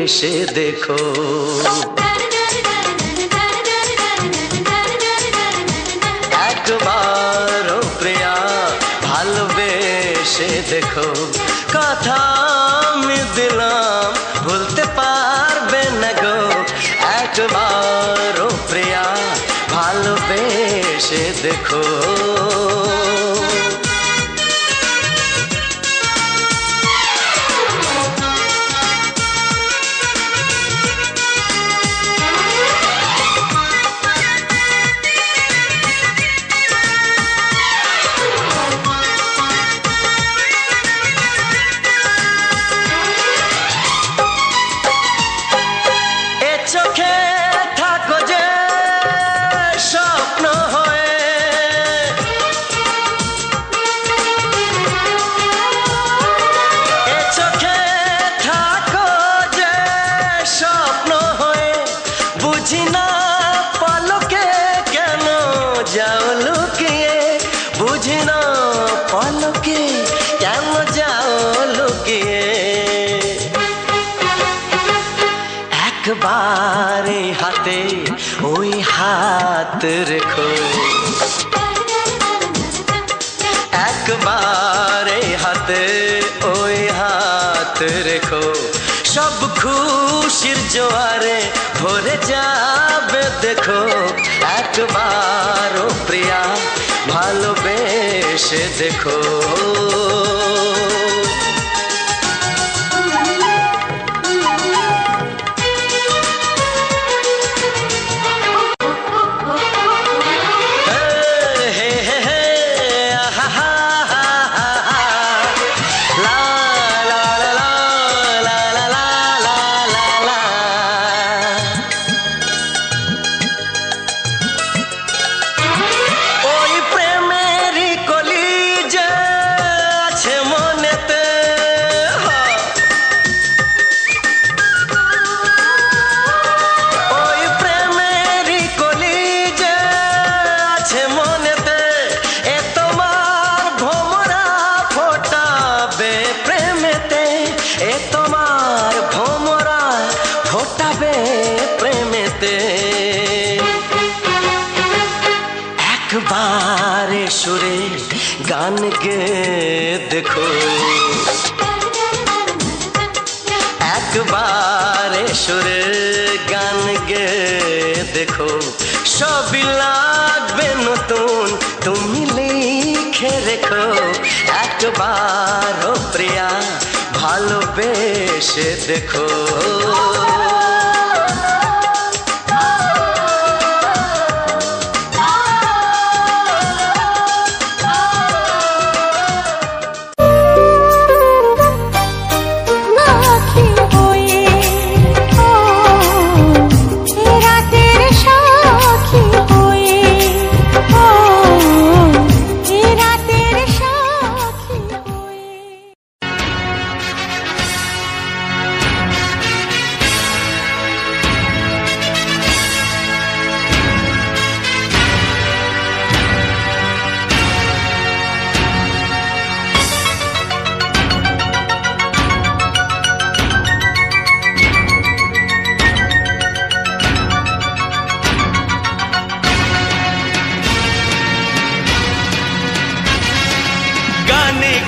ভালোবেসে দেখো। একবার ও প্রিয়া ভালোবেসে দেখো, কথা আমি দিলাম ভুলতে পারবে না গো। একবার ও প্রিয়া ভালোবেসে দেখো। চোখে থাকো যে স্বপ্ন হয়ে, এ চোখে থাকো যে স্বপ্ন হয়ে, বুঝি না পলকে কেন যাও লুকিয়ে, বুঝি না পলকে কেন যাও লুকিয়ে। একবার হাতে ওই হাত রেখো, একবার হাতে ওই হাত রেখো, সব খুশির জোয়ারে ভরে যাবে দেখো। একবার ও প্রিয়া ভালোবেসে দেখো। একবার সুরে গান গে দেখো, একবার সুরে গান গে দেখো, সবই লাগবে নতুন তুমি লিখে রেখো। একবার ও প্রিয়া ভালোবেসে দেখো।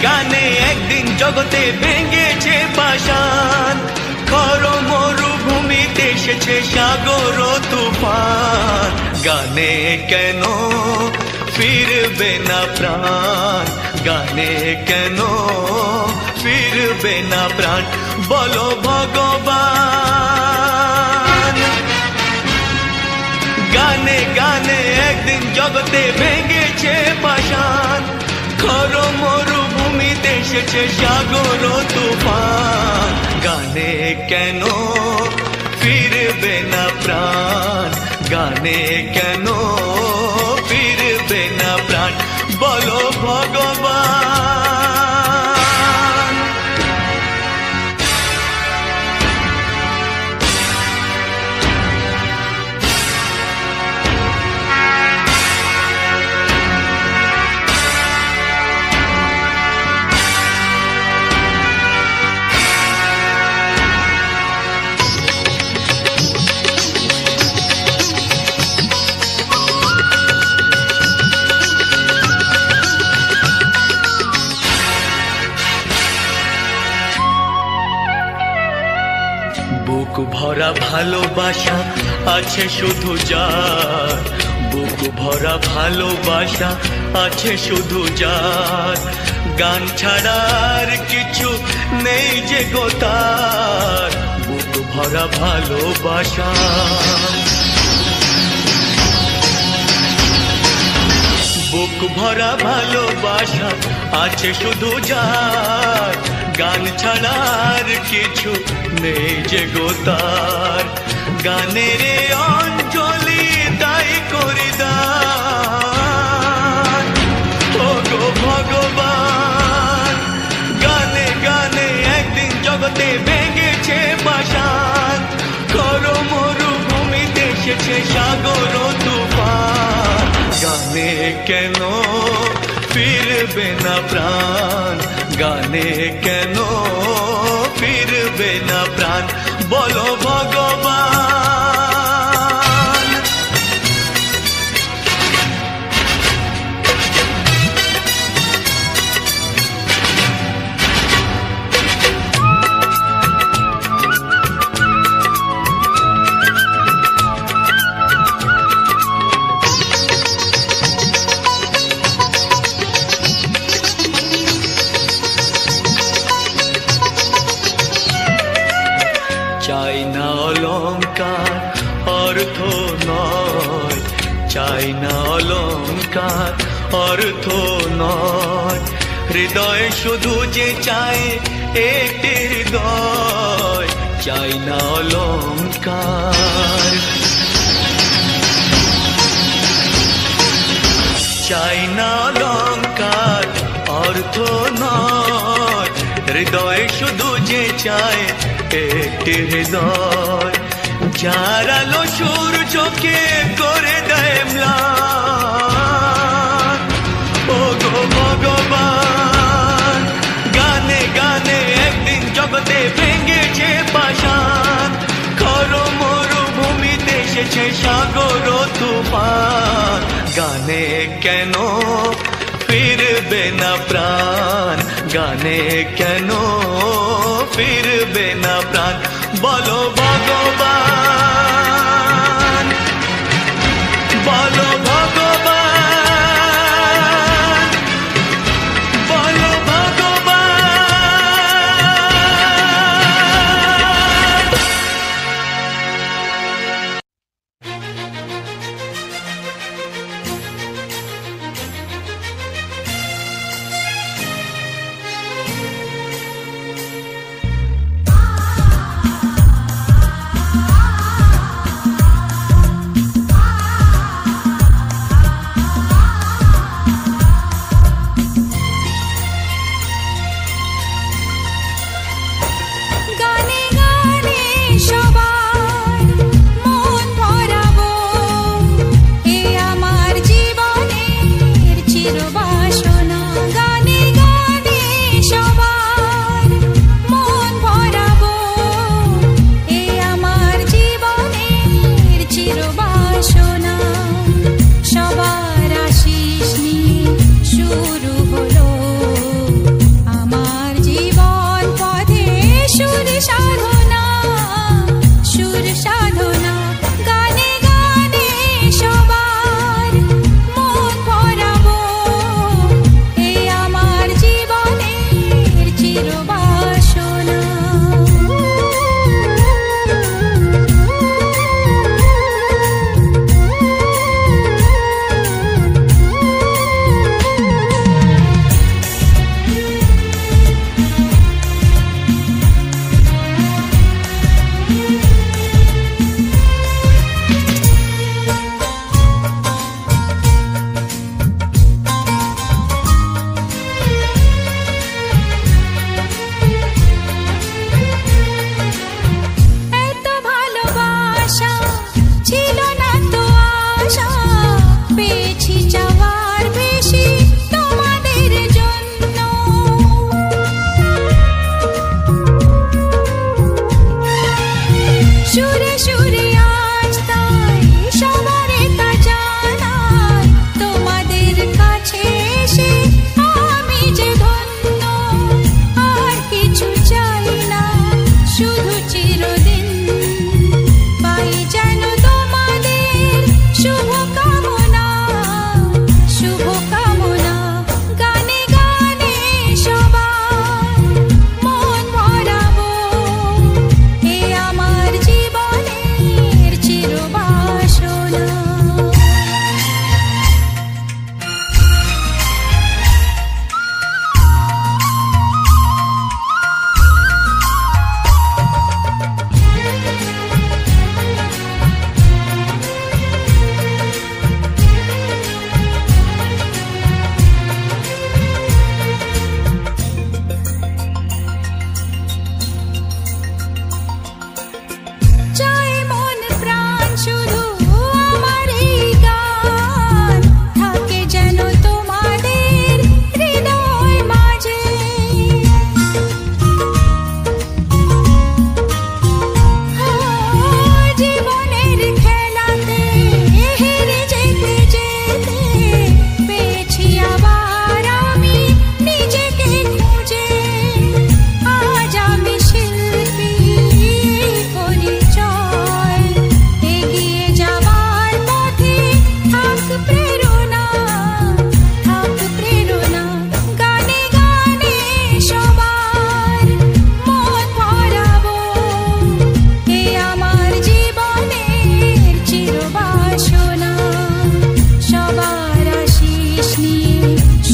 গানে একদিন জগতে ভেঙেছে পাষাণ, খর মরুভূমিতে এসেছে সাগর তুফান। গানে কেন ফিরবে না প্রাণ, গানে কেন ফিরবে না প্রাণ, বলো ভগবান। গানে গানে একদিন জগতে ভেঙেছে পাষাণ, খর মরুভূমিতে এসেছে সাগর তুফান। গানে কেন ফিরবে না প্রাণ, গানে কেন ফিরবে না প্রাণ, বলো ভগবান। ভরা ভালোবাসা আছে শুধু যার, বুক ভরা ভালোবাসা আছে শুধু যার, গান ছাড়ার কিছু নেই যে গো তার, বুক ভরা ভালোবাসা। বুক ভরা ভালোবাসা আছে শুধু যার, গান ছাড়ার কিছু নেই যে গো তার, গানের অঞ্জলি তাই করি দান ও গো ভগবান। গানে গানে একদিন জগতে ভেঙেছে পাষাণ, করো মরুভূমিতে এসেছে সাগর তুফান, গানে কেন ফিরবে না প্রাণ, গানে কেন ফিরবে না প্রাণ, বলো ভগবান। চাই না অলংকার অর্থ নয়, চাই না অলংকার অর্থ নয়, হৃদয় শুধু যে চায় একটি হৃদয়, চাই না অলংকার। চাই না অলংকার অর্থ নয়, হৃদয় শুধু যে চায় একটি হৃদয়, যার আলো সূর্যকে করে দেয় ম্লান ও গো ভগবান। গানে গানে একদিন জগতে ভেঙেছে পাষাণ, করো মরুভূমিতে এসেছে সাগর তুফান, গানে কেন ফিরবে না প্রাণ, গানে কেন ফিরবে না প্রাণ, বলো ভগবান, বলো ভগবান, বলো ভগবান।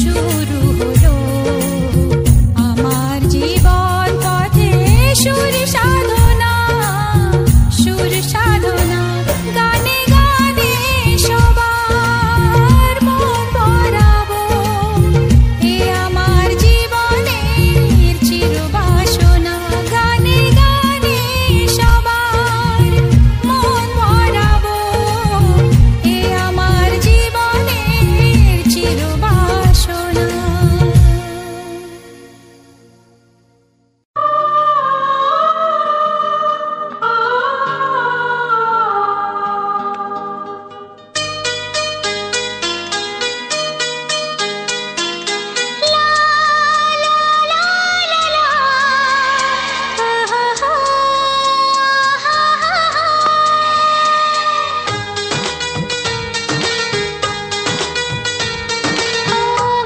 শুরু হলো আমার জীবন পথে সুর সাধনা, সুর সাধনা। গানে গানে সবার মন ভরাবো, এ আমার জীবনের চিরবাসনা। গানে গানে সবার মন ভরাবো, এ আমার জীবনের চিরবাসনা।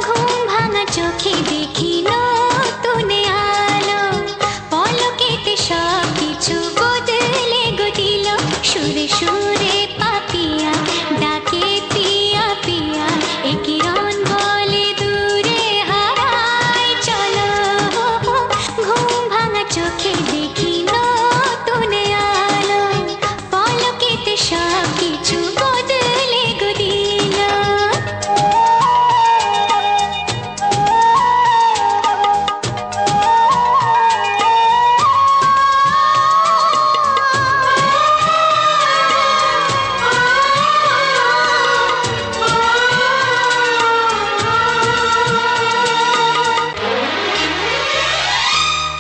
ঘুম ভাঙা চোখে দেখি নতুন আলো, পলকেতে সব কিছু বদলে গো দিল। সুরে সুরে পাপিয়া ডাকে পিয়া পিয়া, এ কিরণ বলে দূরে হারায় চলো। ঘুম ভাঙা চোখে দেখি নতুন আলো, পলকেতে সব কিছু বদলে গো দিল।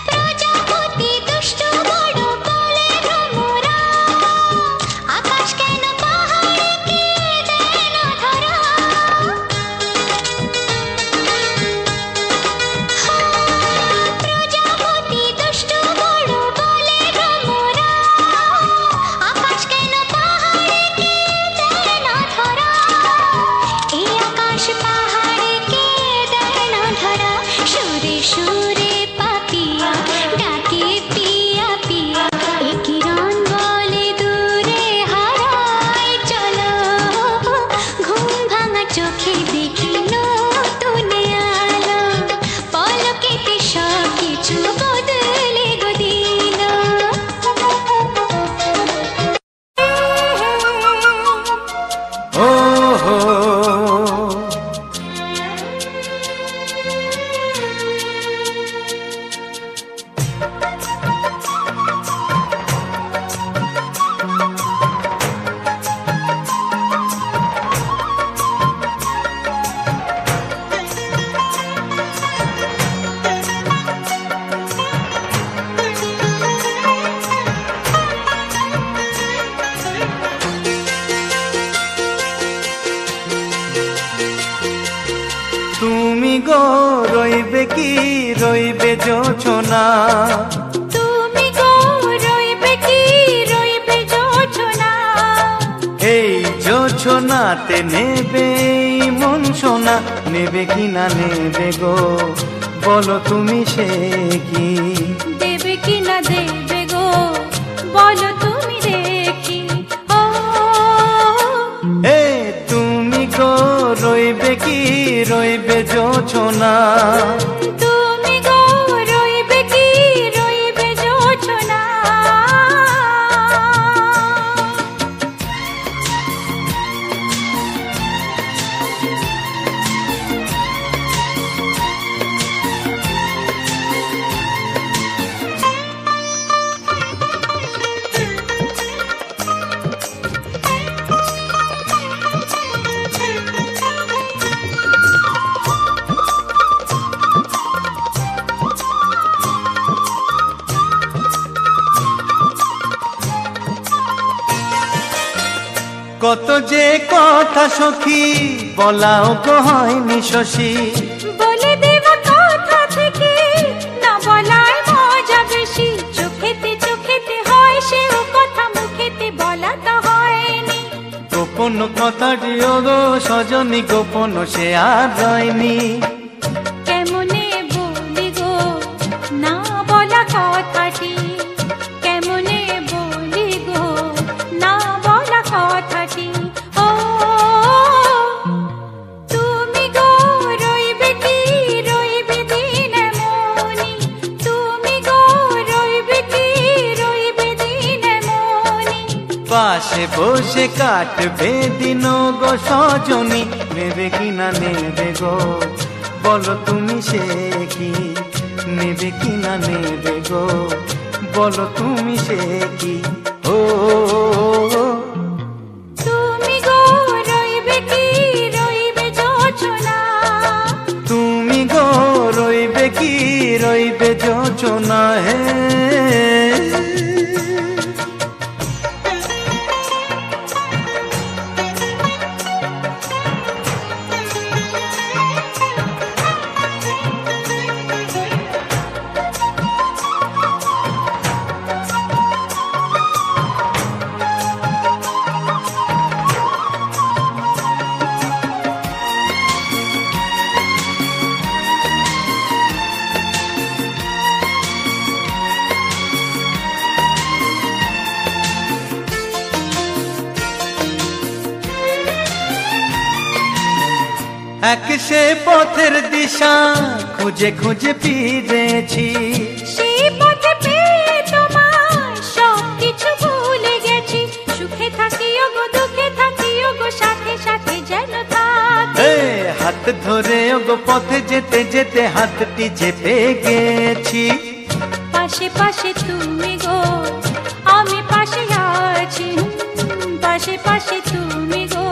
প্রজাপতি দুষ্ট বড় বলে ভ্রমরা, আকাশ কেন পাহাড়কে দেয় না ধরা। প্রজাপতি দুষ্ট বড় বলে ভ্রমরা, আকাশ কেন পাহাড়কে দেয় না ধরা। এই আকাশ পাহাড়কে দেয় না ধরা। সুরে সুরে পাপিয়া ডাকে পিয়া পিয়া, এ কিরণ বলে দূরে হারায় চলো। ঘুম ভাঙা চোখে দেখি নতুন আলো, পলকেতে সব কিছু বদলে গো দিল। ও হো তুমি গো রইবে কি রইবে জোছনা, তুমি গো রইবে কি রইবে জোছনা। এই জোছনাতে নেবে এই মন সোনা, নেবে কি না নেবে গো বলো তুমি সে কি। দেবে কি না দেবে গো বলো তুমি দেখি। ও এ তুমি গো রইবে কি রইবে জোছনা, তুমি গো রইবে কি রইবে জোছনা। কত যে কথা সখী বলাও গো হয়নি শশী। বলে দেব কথা থেকে না বলায় মজা বেশি। চোখেতে চোখেতে হয় সেও কথা, মুখেতে বলা তো হয়নি। গোপন কথাটি ও গো সজনী গোপন সে আর রয়নি। কেমনে বলি গো না বলা কথাটি, কেমনে বলি গো না বলা কথাটি। ও তুমি গো রইবে পাশে বসে কাটবে দিন গো সজনী, নেবে কি না নেবে গো বলো তুমি সে কি, নেবে কি না নেবে গো বলো তুমি সে কি। ও তুমি গো রইবে কি রইবে যোচনা, তুমি গো রইবে কি রইবে যোচনা হে। এক সে পথের দিশা খুঁজে খুঁজে ফিরেছি, সেই পথে পেয়ে তোমায় সব কিছু ভুলে গেছি। সুখে থাকিও গো দুঃখে থাকিও গো সাথে সাথে যেন থাকি। হাত ধরে গো পথে যেতে যেতে হাতটি চেপে গেছি। পাশে পাশে তুমি গো আমি পাশে আছি, পাশে পাশে তুমি গো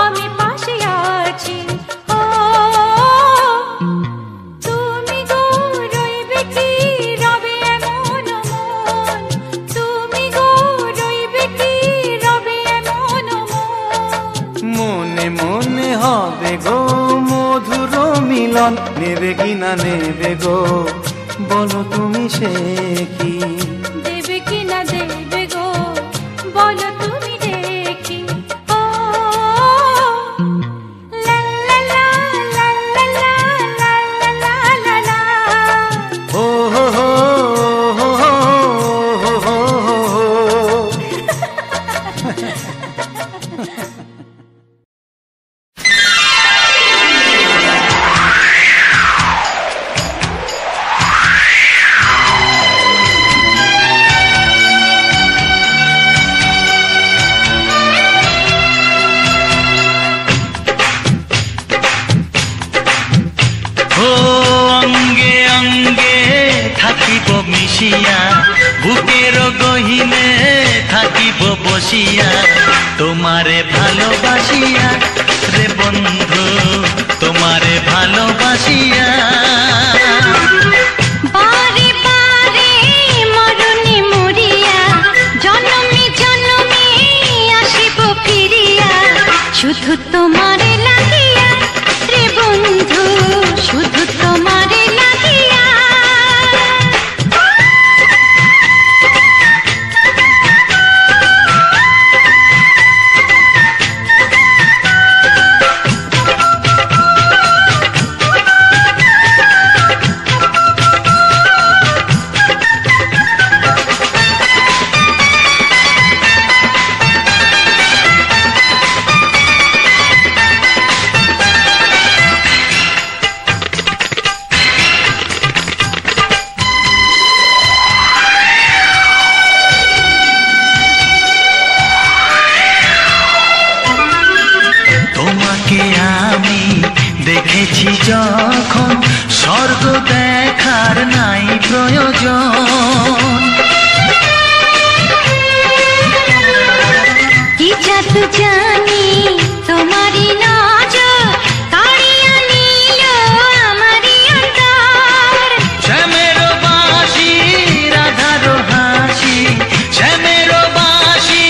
আমি পাশে আছি। ও তুমি গো রইবে কি রবে এমন মন, তুমি গো রইবে কি রবে এমন মন। মনে মনে হবে গো মধুর মিলন, নেবে কি না নেবে গো বলো তুমি সে কি, দেবে কি না দেবে গো বলো তুমি দেখি। ও লা লা লা লা লা লা লা লা লা লা। ও হো হো হো হো হো হো হো। অঙ্গে অঙ্গে থাকিব মিশিয়া, বুকের গহিনে থাকিব বসিয়া, তোমারে ভালোবাসিয়া রে বন্ধু, তোমারে ভালোবাসিয়া। বারে বারে মরণে মরিয়া, জনমে জনমে আসিব ফিরিয়া, শুধু তোমারে লাগিয়া রে বন্ধু, শুধু তোমারে লাগিয়া। তোমাকে আমি দেখেছি যখন, স্বর্গ দেখার নাই প্রয়োজন। কি জাদু জানি তোমারই নজর, কাড়িয়া নিল আমারই অন্তর। শ্যামের বাঁশি রাধার হাসি, শ্যামের বাঁশি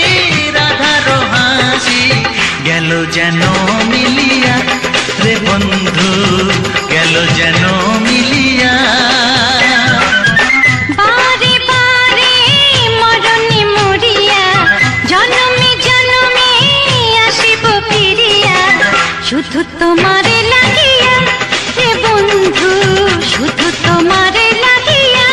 রাধার হাসি, গেল যেন মিলিয়া রে বন্ধু, গেল যেন মিলিয়া। বারে বারে মরণে মরিয়া, জনমে জনমে আসিব ফিরিয়া, শুধু তোমারে লাগিয়া রে বন্ধু, শুধু তোমারে লাগিয়া।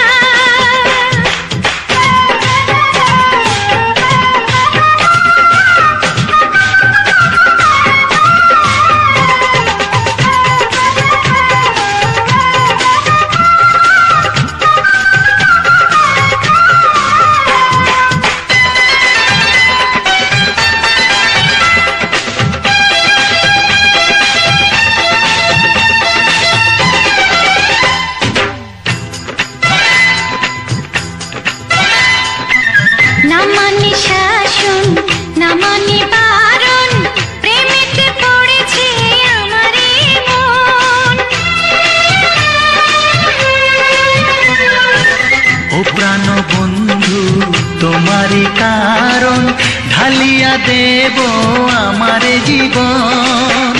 তাহারি কারণ ঢালিয়া দেব আমারে জীবন।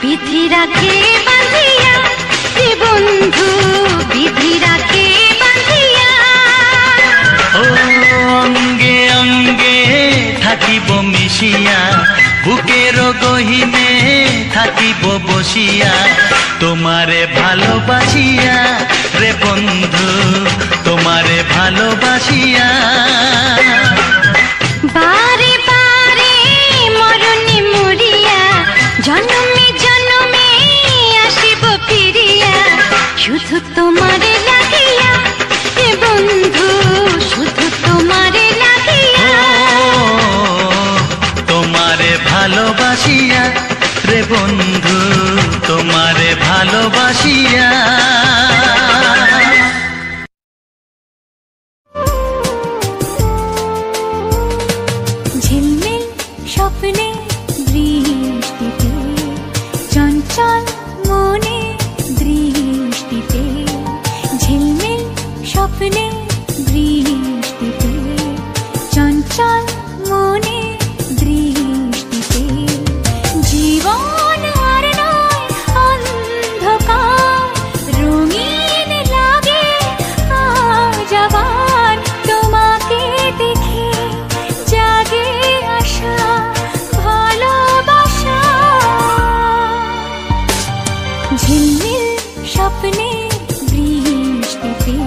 বিধি রাখে বাঁধিয়া হে বন্ধু, বিধি রাখে বাঁধিয়া। ও অঙ্গে অঙ্গে থাকিব মিশিয়া, বুকের গহিনে থাকিব বসিয়া, তোমারে ভালোবাসিয়া রে বন্ধু, তোমারে ভালোবাসিয়া। বারে বারে মরণে মরিয়া, জন্মে জন্মে আসিব ফিরিয়া, শুধু তোমারে লাগিয়া হে বন্ধু, শুধু তোমারে লাগিয়া। তোমারে ভালোবাসিয়া রে বন্ধু, তোমারে ভালোবাসিয়া। ঝিলমিল স্বপ্নে দৃষ্টিতে, চঞ্চল মনে দৃষ্টিতে, ঝিলমিল স্বপ্নে দৃষ্টিতে, চঞ্চল মনে দৃষ্টিতে, জীবন আর নয় অন্ধকার, রঙিন লাগে আজ আবার, তোমাকে দেখে জাগে আশা ভালোবাসা। ঝিলমিল স্বপ্নে বৃষ্টিতে,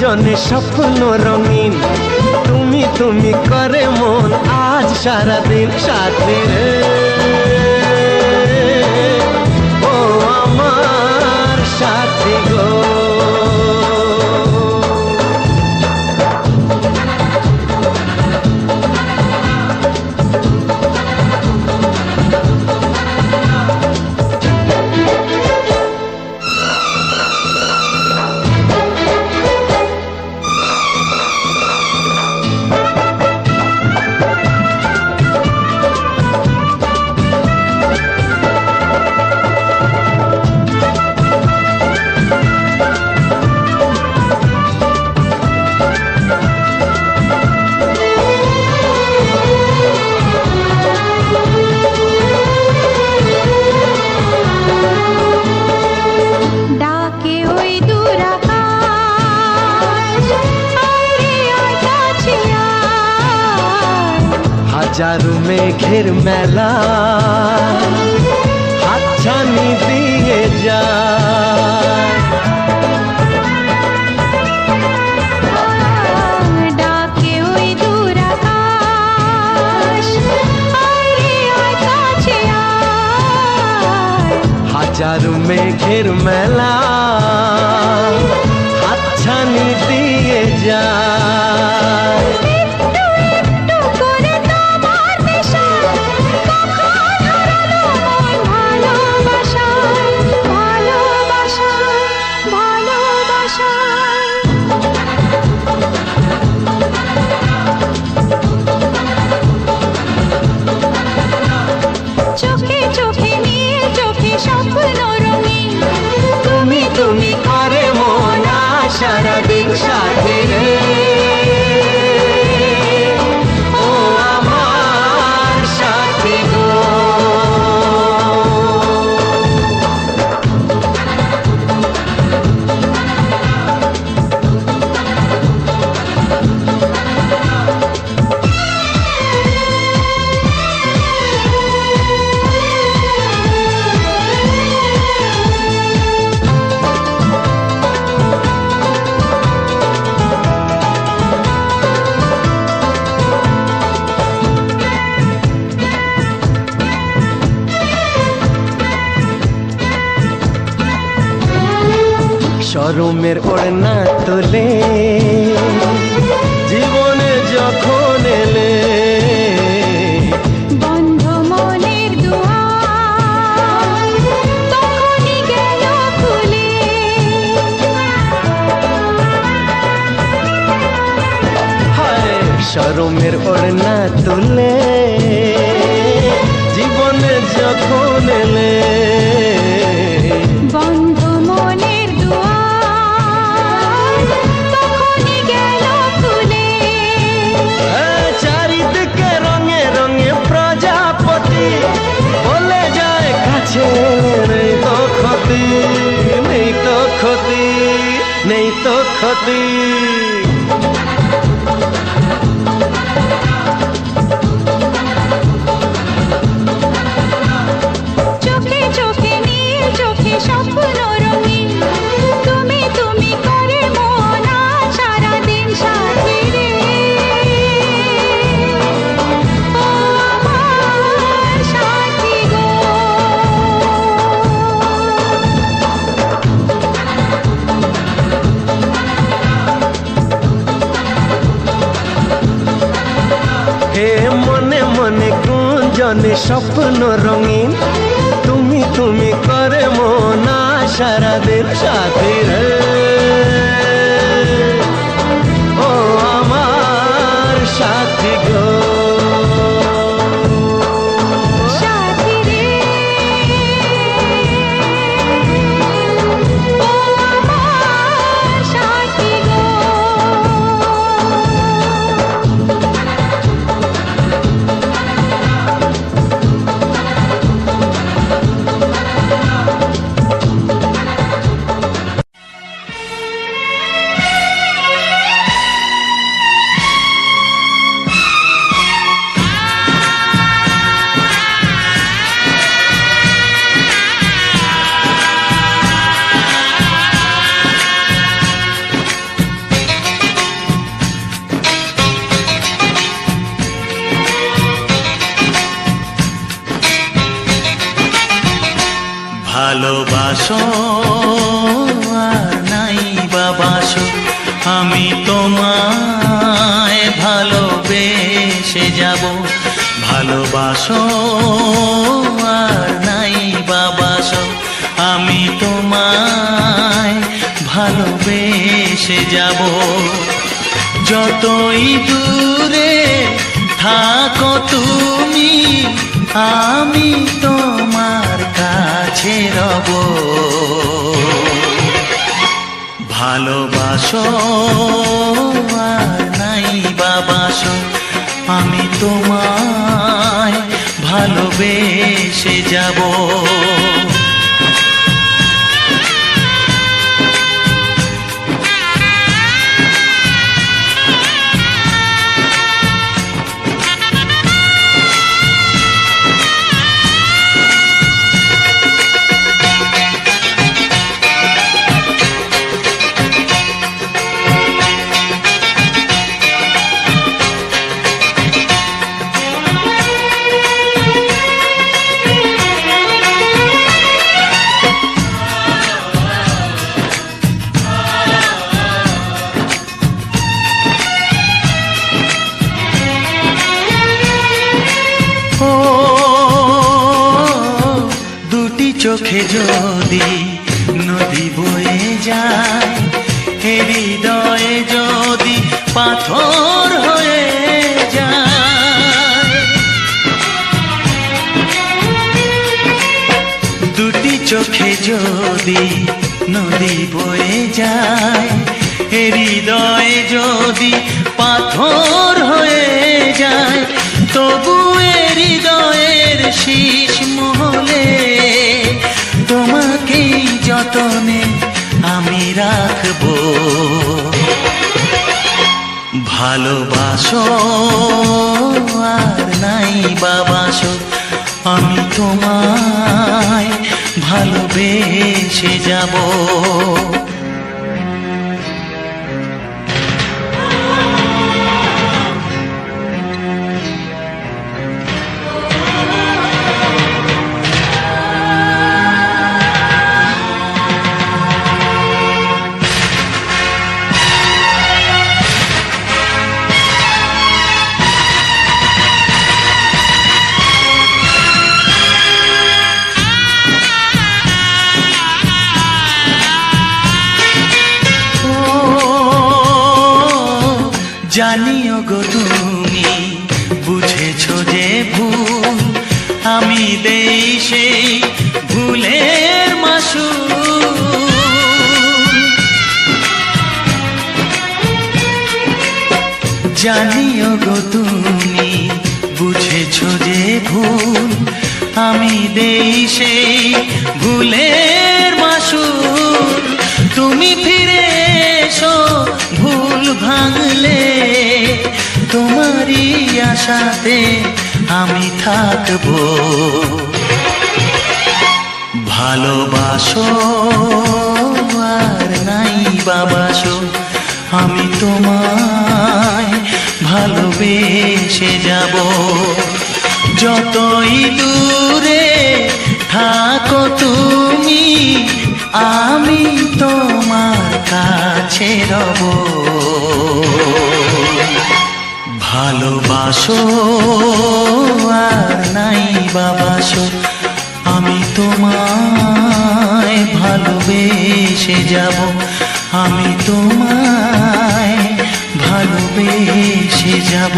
গুঞ্জনে স্বপ্ন রঙিন, তুমি তুমি করে মন আজ সারাদিন সাথী রে। ও আমার সাথী গো। হাজারো মেঘের মেলা হাতছানি দিয়ে যায়, ডাকে ওই দূর আকাশ, আয় আয় কাছে আয়। হাজারো মেঘের মেলা হাতছানি দিয়ে যায়। তুমি করে মন সারাদিন সাথী রে। ও আমার সাথী গো। শরমের ওড়না তোলে জীবনে যখন এলে, বন্ধ মনের দুয়ার তখনই গেল খুলে। হায় শরমের ওড়না তোলে জীবনে যখন এলে, বন্ধ মনের দুয়ার তখনই গেল খুলে। চারিদিকে রঙে রঙে প্রজাপতি বলে যায় কাছে, নেই তো ক্ষতি, নেই তো ক্ষতি, নেই তো ক্ষতি। চোখে চোখে নীল চোখে স্বপ্ন রঙিন, তুমি তুমি করে মন সারাদিন সাথী রে। ও আমার সাথী গো। হে মনে মনে গুঞ্জনে স্বপ্ন রঙিন, তুমি তুমি করে মন সারাদিন সাথী রে। ও আমার সাথী গো। সাথী রে। ও আমার সাথী গো। ভালোবাসো আর নাই বাবাসো, আমি তোমায় ভালোবেসে যাব। ভালোবাসো আর নাই বাবাসো, আমি তোমায় ভালোবেসে যাব। যতই দূরে থাকো তুমি, আমি তোমার কাছে রব। ভালোবাসো আর নাই বাবাসো, আমি তোমায় ভালোবেসে যাব। চোখে যদি নদী বয়ে যায়, হৃদয়ে যদি পাথর হয়ে যায়, দুটি চোখে যদি নদী বয়ে যায়, হৃদয়ে যদি পাথর হয়ে যায়, তবু হৃদয়ের শীষ মহলে তোমাকেই যতনে আমি রাখবো। ভালোবাসো আর নাই বাবাসো, আমি তোমায় ভালোবেসে যাব। জানিও গো তুমি বুঝেছো যে ভুল, আমি দেই সেই ভুলের মাসুল। জানিও গো তুমি বুঝেছো যে ভুল, আমি দেই সেই ভুলের মাসুল। তুমি ফিরে এসো ভুল ভাঙলে, তোমারই আশাতে আমি থাকবো। ভালোবাসো আর নাই বাবাসো, আমি তোমায় ভালোবেসে যাব। যতই দূরে থাকো তুমি, আমি তোমার কাছে রব। ভালোবাসো আর নাই বাবাসো, আমি তোমায় ভালোবেসে যাব। আমি তোমায় ভালোবেসে যাব।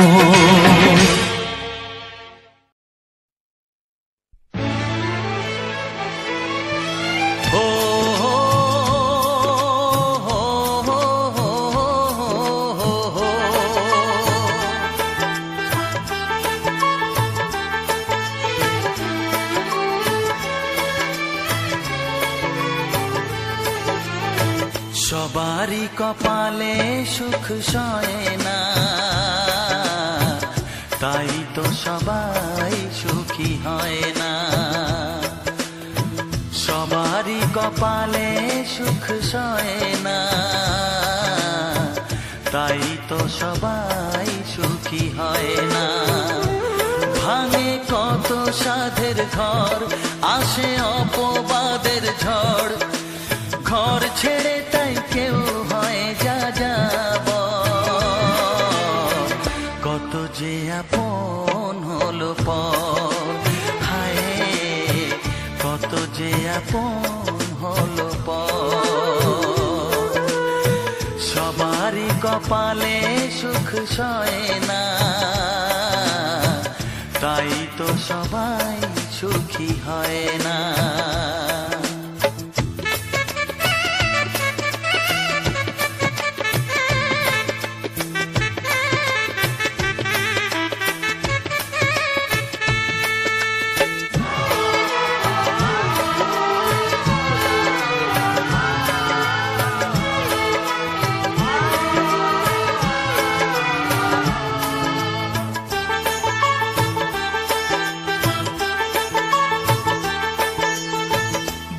সবারই কপালে সুখ সয় না, তাই তো সবাই সুখী হয় না। সবারই কপালে সুখ সয় না, তাই তো সবাই সুখী হয় না। ভাঙে কত সাধের ঘর, আসে অপবাদের ঝড়, ঘর ছেড়ে তাই কেউ হয় যা যাব। কত যে আপন হলো পর, হায় কত যে আপন হলো পর। সবারই কপালে সুখ সয় না, তাই তো সবাই সুখী হয় না।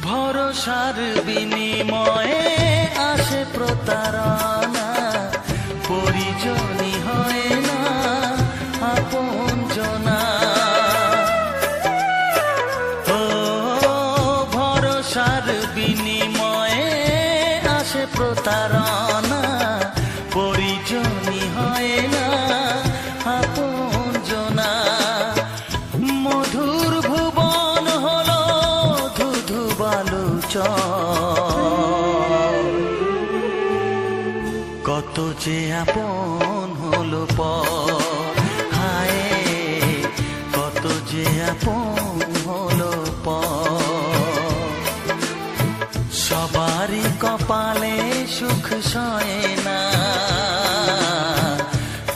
ভরসার বিনিময়ে আসে প্রতারণা, পরিজনই হয় না আপনজনা। ও ভরসার বিনিময়ে আসে প্রতারণা, পরিজনই হয় না আপনজনা। মধুর ভুবন হলো ধুধু বালুচর, কত যে আপন হলো পর, হায় কত যে আপন হলো পর। সবারই কপালে সুখ সয় না,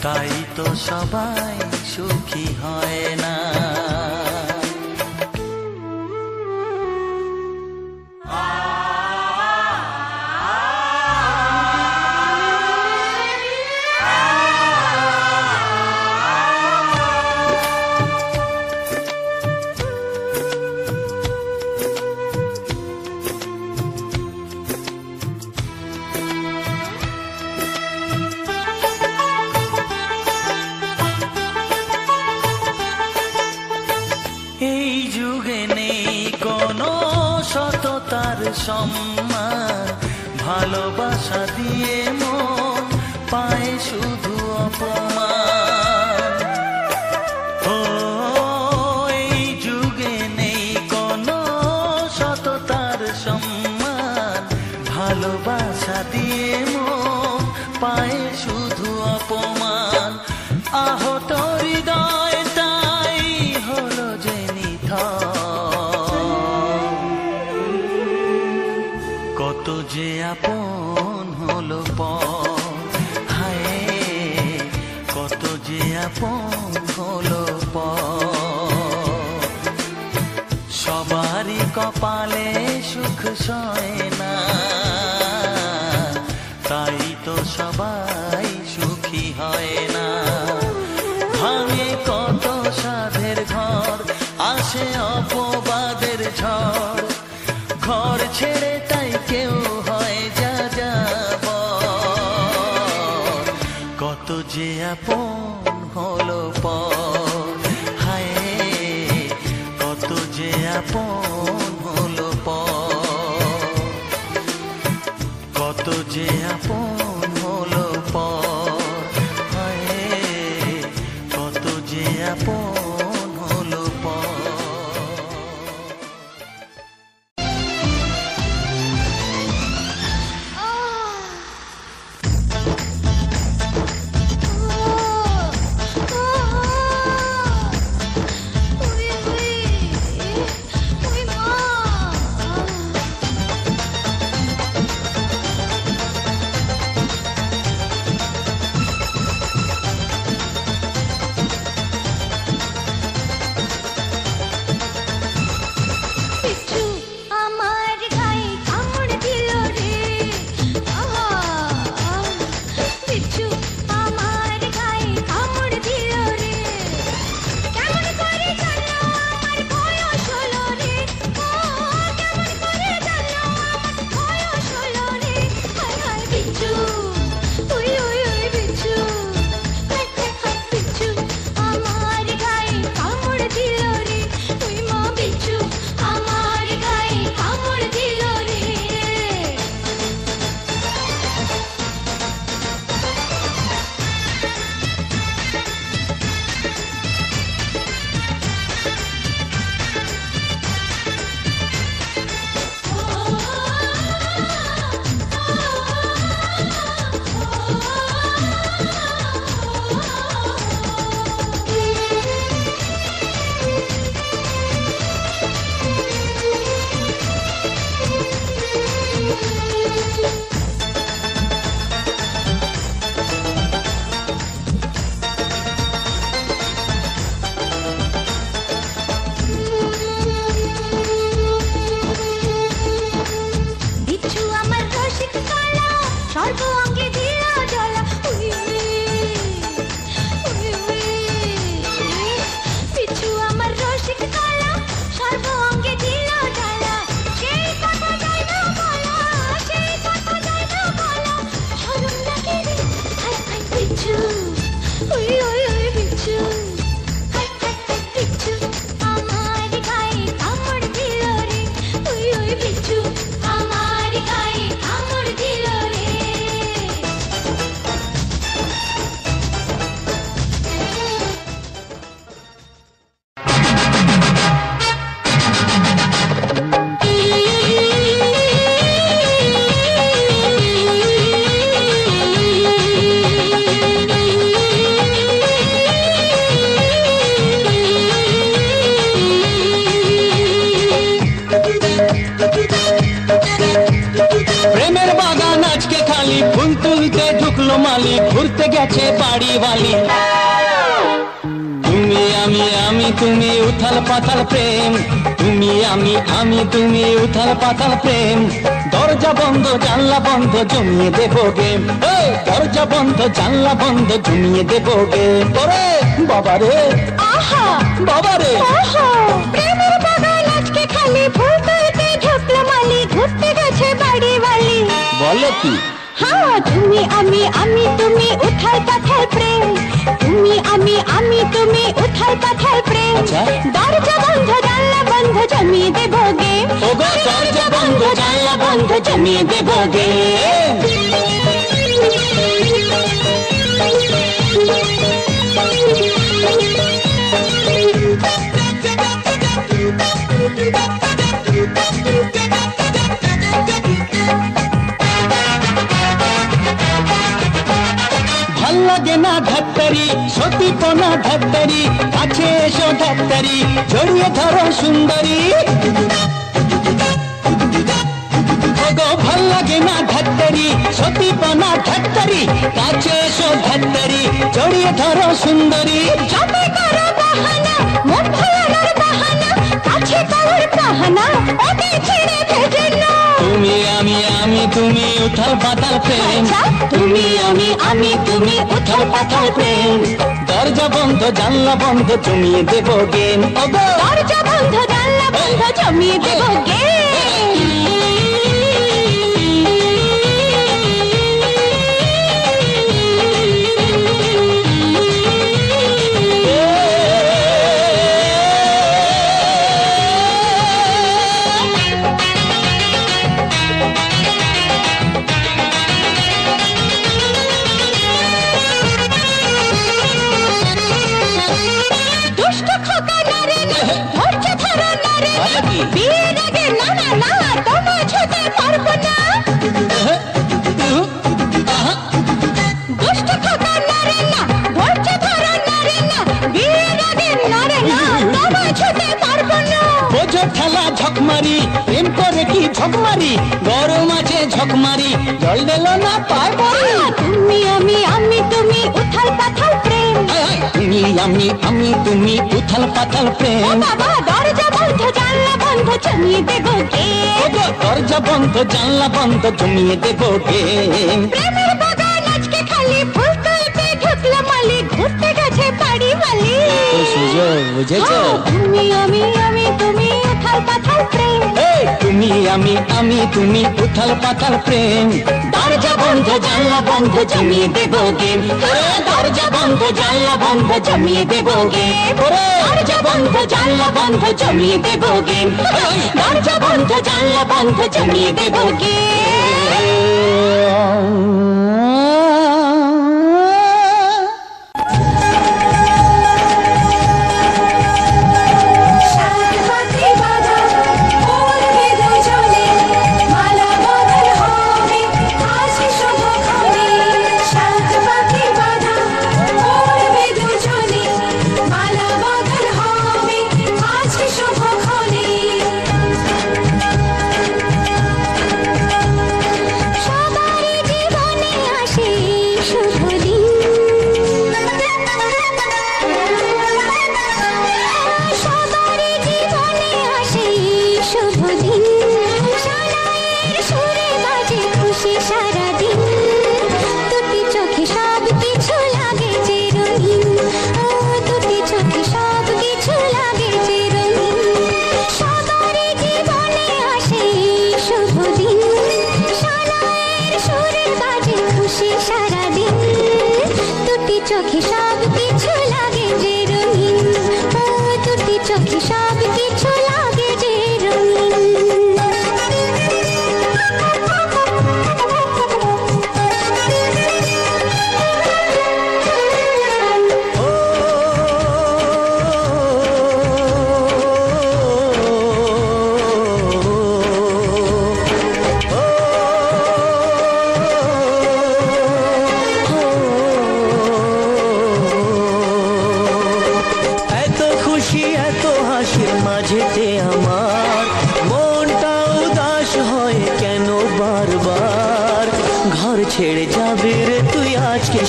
তাই তো সবাই সুখী হয় না। এই যুগে নেই কোনো সততার সম্মান, ভালোবাসা দিয়ে মন পায় শুধু অপমান। ও এই যুগে নেই কোনো সততার সম্মান, ভালোবাসা দিয়ে মন পায় শুধু অপমান। আহত হৃদয় তাই হলো যে কত যে আপন হলো পর, হায় কত যে আপন হলো পর। সবারই কপালে সুখ সয় না, তাই তো সবাই সুখী হয় না। ভাঙে কত সাধের ঘর, আসে অপবাদের ঝড়, ঘর ছেড়ে তাই কেউ হয় যা যাব। কত যে আপন হলো পর, হায় কত যে আপন হলো পর। কত যে আপন হলো পর, হায় কত যে আপন হলো পর। Oh বিচ্ছু ওই ওই ওই বিচ্ছু বিচ্ছু আমার গায়ে কামড় দিল রে ওই ওই বিচ্ছু আমার গায়ে কামড় দিল রে প্রেমের বাগান আজকে খালি ফুল তুলতে ঢুকলো মালি ঘুরতে গেছে বাড়ি বালি তুমি আমি তুমি উথাল পাতাল প্রেম তুমি আমি তুমি উথাল পাতাল প্রেম দরজা বন্ধ জানলা বন্ধ জমিয়ে দেবো গেম দরজা বন্ধ জানলা বন্ধ জমিয়ে দেবো গেম ওরে বাবারে আহা বাবারে ওহো প্রেমের বাগান আজকে খালি ফুল তুলতে ঢুকলো মালি ঘুরতে গেছে বাড়ি বালি বলো কি হ্যাঁ তুমি আমি তুমি উথাল পাথাল প্রেম তুমি আমি তুমি উথাল পাথাল প্রেম আচ্ছা। দরজা বন্ধ জানলা বন্ধ জমিয়ে দেবো গেম ওগো দরজা বন্ধ জানলা বন্ধ জমিয়ে দেবো গেম ভাল লাগে না ধাত্তারি সতীপনা ধাত্তারি কাছে এসো ধাত্তারি জড়িয়ে ধরো সুন্দরী ওগো ভাল লাগে না ধাত্তারি সতীপনা ধাত্তারি কাছে এসো ধাত্তারি জড়িয়ে ধরো সুন্দরী যবে করো বাহানা মন ভোলানোর বাহানা কাছে পাওয়ার বাহানা ওকে ছেড়ে ভেজে না তুমি আমি তুমি উথাল পাতাল প্রেম আচ্ছা। তুমি আমি তুমি উথাল পাতাল প্রেম দরজা বন্ধ জানলা বন্ধ জমিয়ে দেবো গেম ওগো দরজা বন্ধ জানলা বন্ধ জমিয়ে দেবো গেম দুষ্ট খোকা নারে না ধৈর্য ধরো নারে ভালো কি? বিয়ের আগে না না না তোমায় ছুতে পারবো না দুষ্ট খোকা নারে না ধৈর্য ধরো নারে না বিয়ের আগে নারে না তোমায় ছুতে পারবো না বোঝো ঠেলা ঝকমারি প্রেম করে কি ঝকমারি গরম আছে ঝকমারি জল দিল না পায় পড়ি তুমি আমি তুমি উথাল পাথাল প্রেম তুমি আমি তুমি উথাল পাতাল ও প্রেম বাবা দরজা বন্ধ জানলা বন্ধ জমিয়ে দেবো গেম ওগো দরজা বন্ধ জানলা বন্ধ জমিয়ে দেবো গেম প্রেমের বাগান আজকে খালি ফুল তুলতে ঢুকলো মালি ঘুরতে গেছে বাড়ি বালি তো সুযোগ বুঝেছো তুমি আমি তুমি উথাল পাথাল প্রেম এই, তুমি আমি তুমি উথাল পাতাল প্রেম দরজা বন্ধ জানলা বন্ধ জমিয়ে দেবো গেম দরজা বন্ধ জানলা বন্ধ জমিয়ে দেবো গেম দরজা বন্ধ জানলা বন্ধ জমিয়ে দেবো গেম দরজা বন্ধ জানলা বন্ধ জমিয়ে দেবো গেম সাত পাখি বাঁধা উড়বে দুজনে মালা বদল হবে আজ শুভক্ষণে সাত পাখি বাঁধা উড়বে দুজনে মালা বদল হবে আজ শুভক্ষণে সবারই জীবনে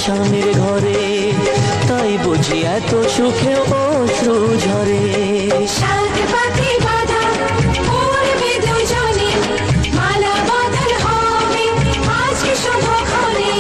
শানের ঘরে, তাই বুঝি এত সুখে অশ্রু ঝরে। সাত পাখি বাঁধা পড়বে দুজনে, মালা বদল হবে আজকে শুভক্ষণে।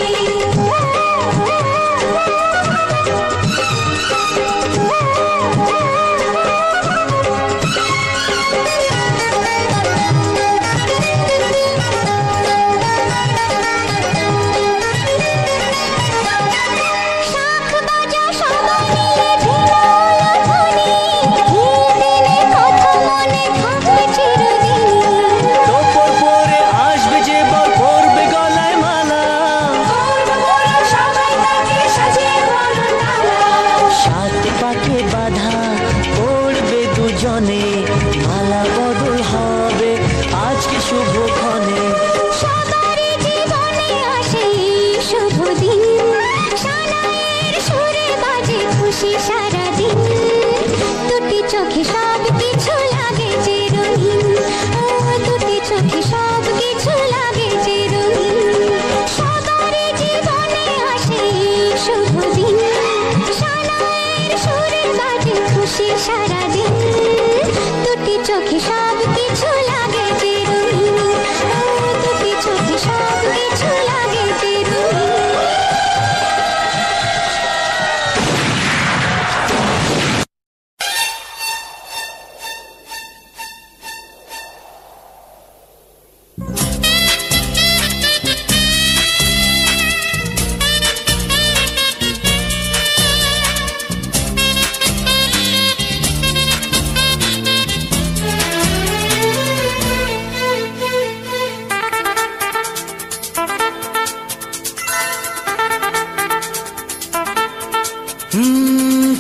চোখে সব কিছু লাগে যে রঙিন, দুটি চোখে সব কিছু লাগে যে রঙিন। সবারই জীবনে আসে শুভ দিন, সানাইয়ের সুরে বাজে খুশি সারাদিন। দুটি চোখে সব কিছু লাগে যে রঙিন, দুটি চোখে সব কিছু লাগে যে রঙিন।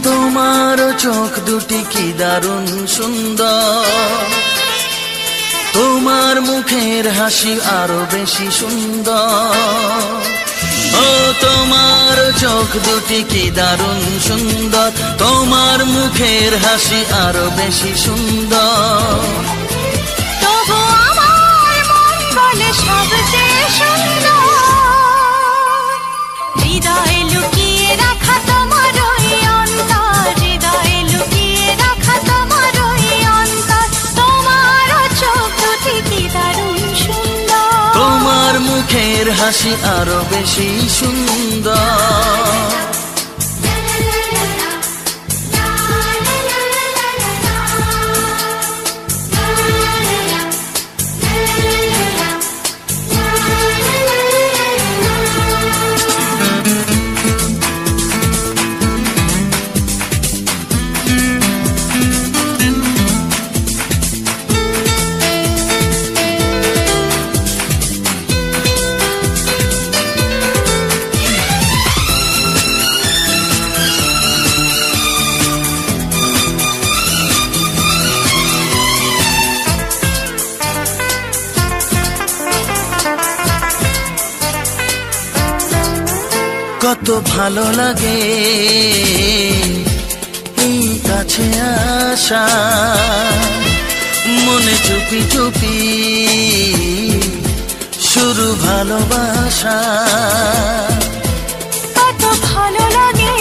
তোমার চোখ দুটি কি দারুণ সুন্দর, তোমার মুখের হাসি আরো বেশি সুন্দর। ও তোমার চোখ দুটি কি দারুণ সুন্দর, তোমার মুখের হাসি আরো বেশি সুন্দর। তবু আমার মন বলে সবচেয়ে সুন্দর, হৃদয়ে লুকিয়ে রাখা তোমার ওই অন্তর, হৃদয়ে লুকিয়ে রাখা তোমার ওই অন্তর। তোমার চোখ দুটি কি দারুণ সুন্দর, তোমার মুখের হাসি আরো বেশি সুন্দর। কত ভালো লাগে এই কাছে আসা, মনে চুপি চুপি শুরু ভালোবাসা। কত ভালো লাগে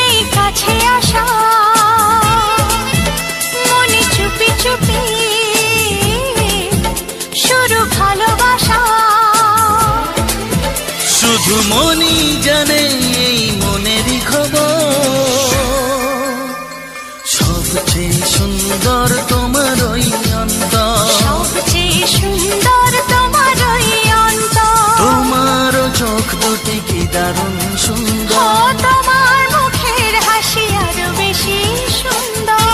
এই কাছে আসা, মনে চুপি চুপি শুরু ভালোবাসা। শুধু মনই জানে এই মনেরই খবর, সবচেয়ে সুন্দর তোমার ওই অন্তর, সবচেয়ে সুন্দর তোমার ওই অন্তর। তোমার চোখ দুটি কি দারুণ সুন্দর, তোমার মুখের হাসি আরো বেশি সুন্দর।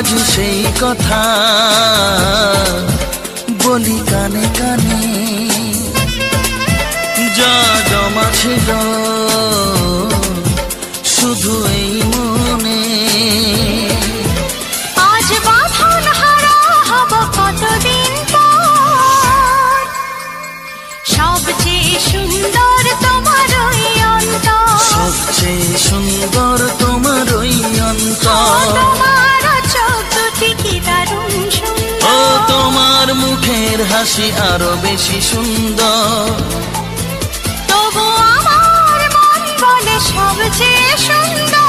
আজ সেই কথা বলি কানে কানে, যা জমা ছিল শুধু এই মনে। আজ বাঁধন হারা হব কতদিন পর, সবচেয়ে সুন্দর তোমার ওই অন্তর, সবচেয়ে সুন্দর তোমার ওই অন্তর। তোমার চোখ দুটি কি দারুণ সুন্দর, ও তোমার মুখের হাসি আরো বেশি সুন্দর। তবু আমার মন বলে সবচেয়ে সুন্দর,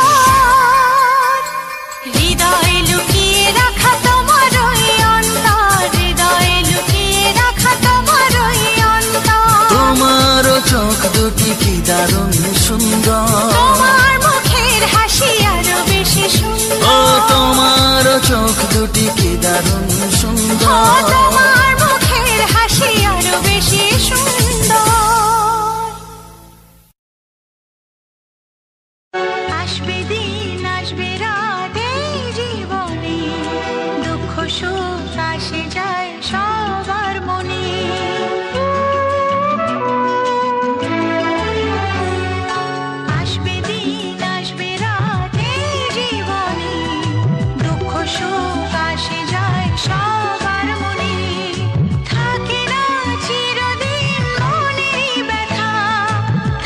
হৃদয়ে লুকিয়ে রাখা তোমার ওই অন্তর, হৃদয়ে লুকিয়ে রাখা তোমার ওই অন্তর। তোমার চোখ দুটি কি দারুণ সুন্দর, তোমার মুখের হাসি আরো বেশি সুন্দর, ও তোমার চোখ দুটি কি দারুণ সুন্দর। তোমার মুখের হাসি আরো বেশি সুন্দর। আসবে দিন আসবে রাত এই জীবনে, দুঃখ সুখ আসে যায় সবার মনে। আসবে দিন আসবে রাত এই জীবনে, দুঃখ সুখ আসে যায় সবার মনে। থাকে না চিরদিন মনেরই ব্যথা,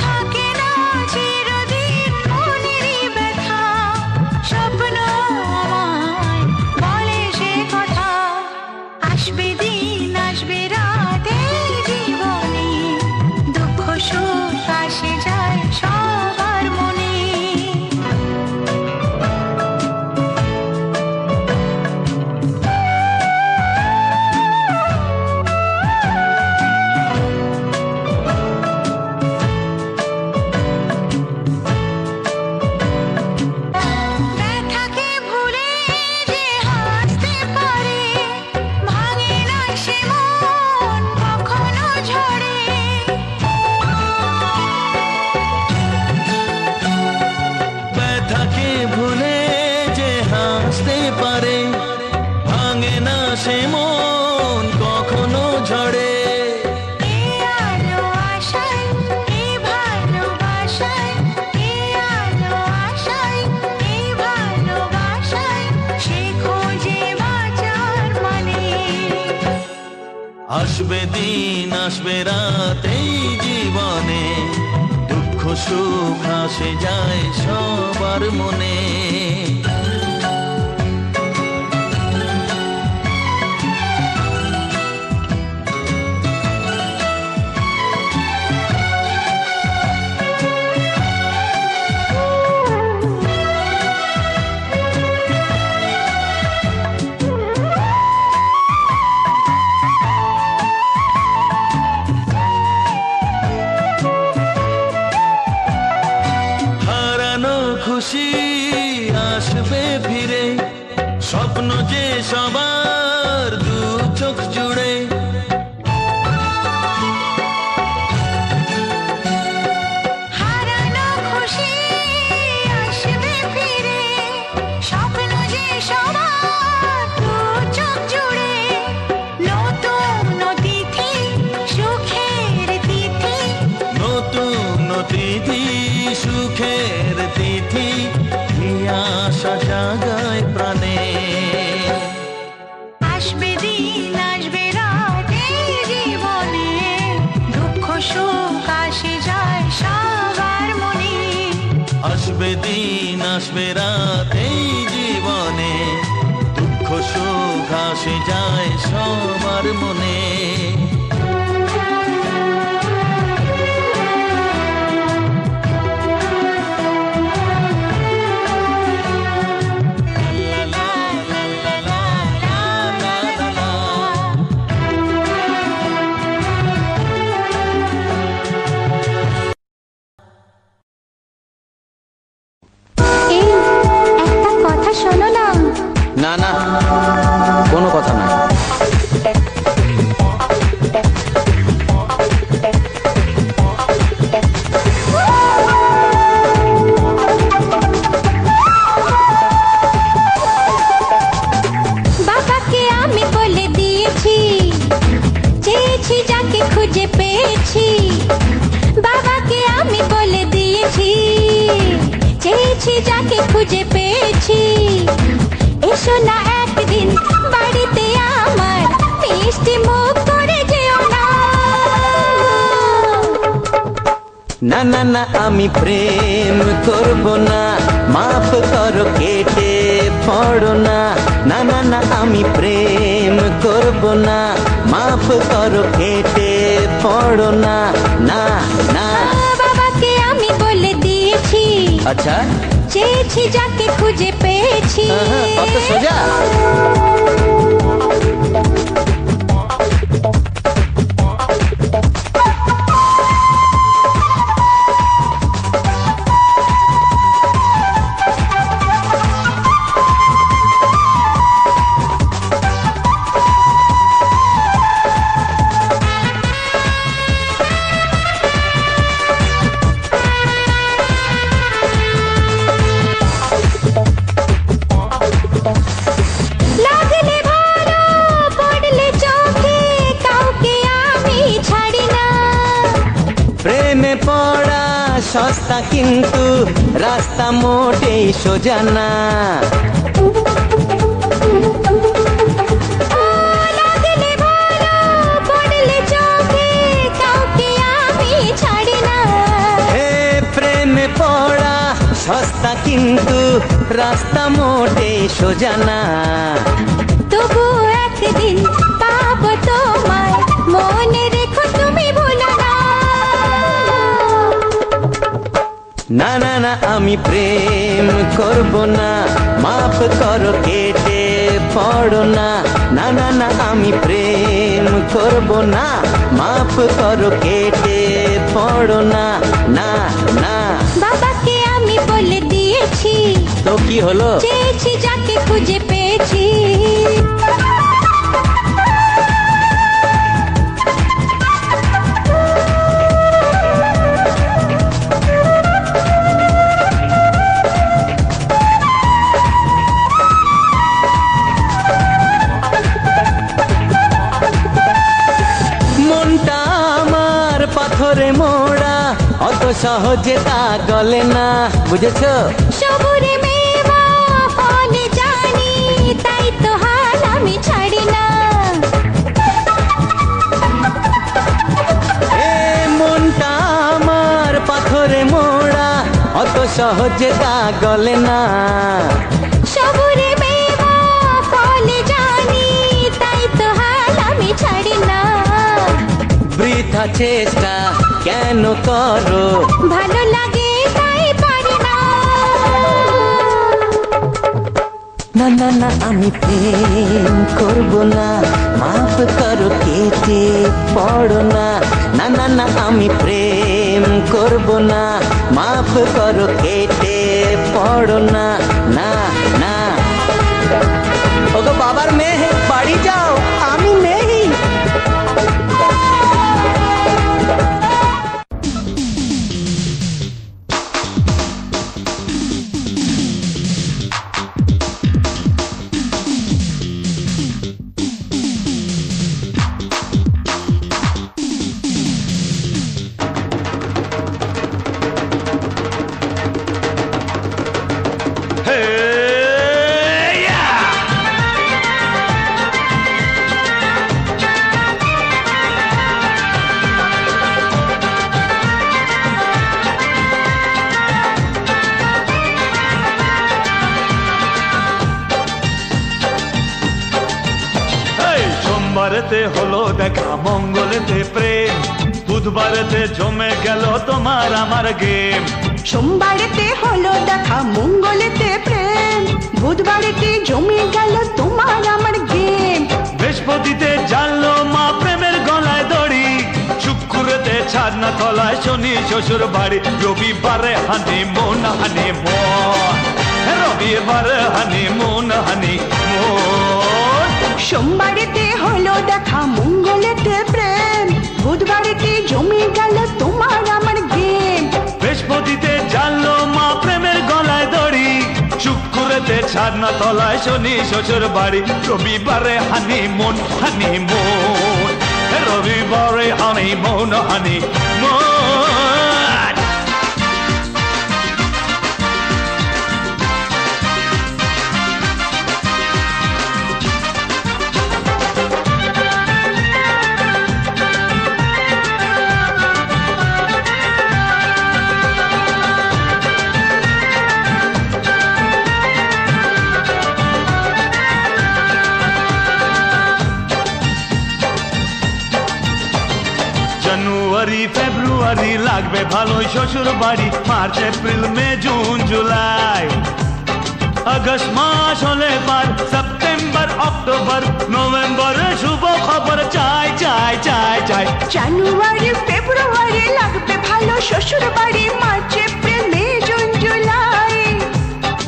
থাকে না চিরদিন মনেরই ব্যথা। স্বপ্ন আমায় বলে সে কথা, আসবে দিন আসবে রাত এই জীবনে, দুঃখ সুখ আসে যায় সবার মনে। ব্যথাকে ভুলে যে হাসতে পারে, ভাঙে না সে মন কখনো ঝরে। ব্যথাকে ভুলে যে হাসতে পারে, ভাঙে না সে মন কখনো ঝরে। এই আলো আশায় এই ভালোবাসায়, এই আলো আশায় এই ভালোবাসায়, সে খোঁজে বাঁচার মানে। আসবে দিন আসবে রাত এই জীবনে, দুঃখ সুখ আসে যায় সবার মনে। হারানো খুশি আসবে ফিরে, স্বপ্ন যে সবার দু চোখ জুড়ে। হারানো খুশি আসবে ফিরে, স্বপ্ন যে সবার দু চোখ জুড়ে। নতুন অতিথি সুখের তিথি, নতুন তিথি সুখের তিথি, আশা জাগায় প্রাণে। আসবে দিন আসবে রাত এই জীবনে, দুঃখ সুখ আসে যায় সবার মনে। আসবে দিন আসবে রাত এই জীবনে, দুঃখ সুখ আসে যায় সবার মনে। এই একটা কথা শোনো না। না না, কোনো কথা না। চেয়েছি যাকে খুঁজে পেয়েছি। এসো না একদিন বাড়িতে আমার, মিষ্টি মুখ করে যেও না। না না না আমি প্রেম করব না, মাফ করো কেটে পড়ো না। না না না আমি প্রেম করব না, মাফ করো কেটে পড়ো না। না না বাবাকে আমি বলে দিয়েছি, আচ্ছা চেয়েছি যাকে খুঁজে পেয়েছি। অত সোজা? লাগলে ভালো, পড়লে চোখে, কাউকে আমি ছাড়ি না। প্রেমে পড়া সস্তা কিন্তু রাস্তা মোটেই সোজা না। লাগলে ভালো, পড়লে চোখে, কাউকে আমি ছাড়ি না। হে প্রেমে পড়া সস্তা কিন্তু রাস্তা মোটেই সোজা না। তবু একদিন পাবো তোমায়, মনে রেখো তুমি ভুলো না। না না না আমি প্রেম করব না, মাফ করো কেটে পড়ো না। না না না আমি প্রেম করব না, মাফ করো কেটে পড়ো না। না না বাবাকে আমি বলে দিয়েছি, তো কি হলো? চেয়েছি যাকে খুঁজে পেয়েছি। মনটা আমার পাথরে মোড়া, অত সহজে তা গলে না, বুঝেছো? সবুরে মেওয়া ফলে জানি, তাই তো হাল আমি ছাড়ি না। এ মনটা আমার পাথরে মোড়া, অত সহজে তা গলে না। সবুরে মেওয়া ফলে জানি, তাই তো হাল আমি ছাড়ি না। বৃথা চেষ্টা কেন করো, ভালো লাগে তাই পারি না। না না না আমি প্রেম করব না, মাফ করো কেটে পড়ো না। না না না আমি প্রেম করব না, মাফ করো কেটে পড়ো না। না না ওগো বাবার মেয়ে বাড়ি যাও, আমি নেই। সোমবারেতে হলো দেখা, মঙ্গলেতে প্রেম, বুধবারেতে জমে গেল তোমার আমার গেম। সোমবারেতে হলো দেখা, মঙ্গলেতে প্রেম, বুধবারেতে জমে গেল তোমার আমার গেম। বৃহস্পতিতে জানলো মা প্রেমের গলায় দড়ি, শুক্রতে ছাদনা তলায় শনি শ্বশুর বাড়ি, রবিবারে হানিমুন হানিমুন, রবিবারে হানিমুন হানিমুন। সোমবারেতে হলো দেখা, মঙ্গলেতে প্রেম, বুধবারেতে জমে গেল তোমার আমার গেম। বৃহস্পতিতে জানলো মা প্রেমের গলায় দড়ি, শুক্রতে ছাদনা তলায় শনি শ্বশুর বাড়ি, রবিবারে হানিমুন হানিমুন, রবিবারে হানিমুন হানিমুন। ভালোই শ্বশুর বাড়ি March April May June July August মাস হলে পার সেপ্টেম্বর অক্টোবর নভেম্বরে শুভ খবর চাই চাই চাই চাই জানুয়ারি ফেব্রুয়ারি লাগবে ভালো শ্বশুর বাড়ি March April May June July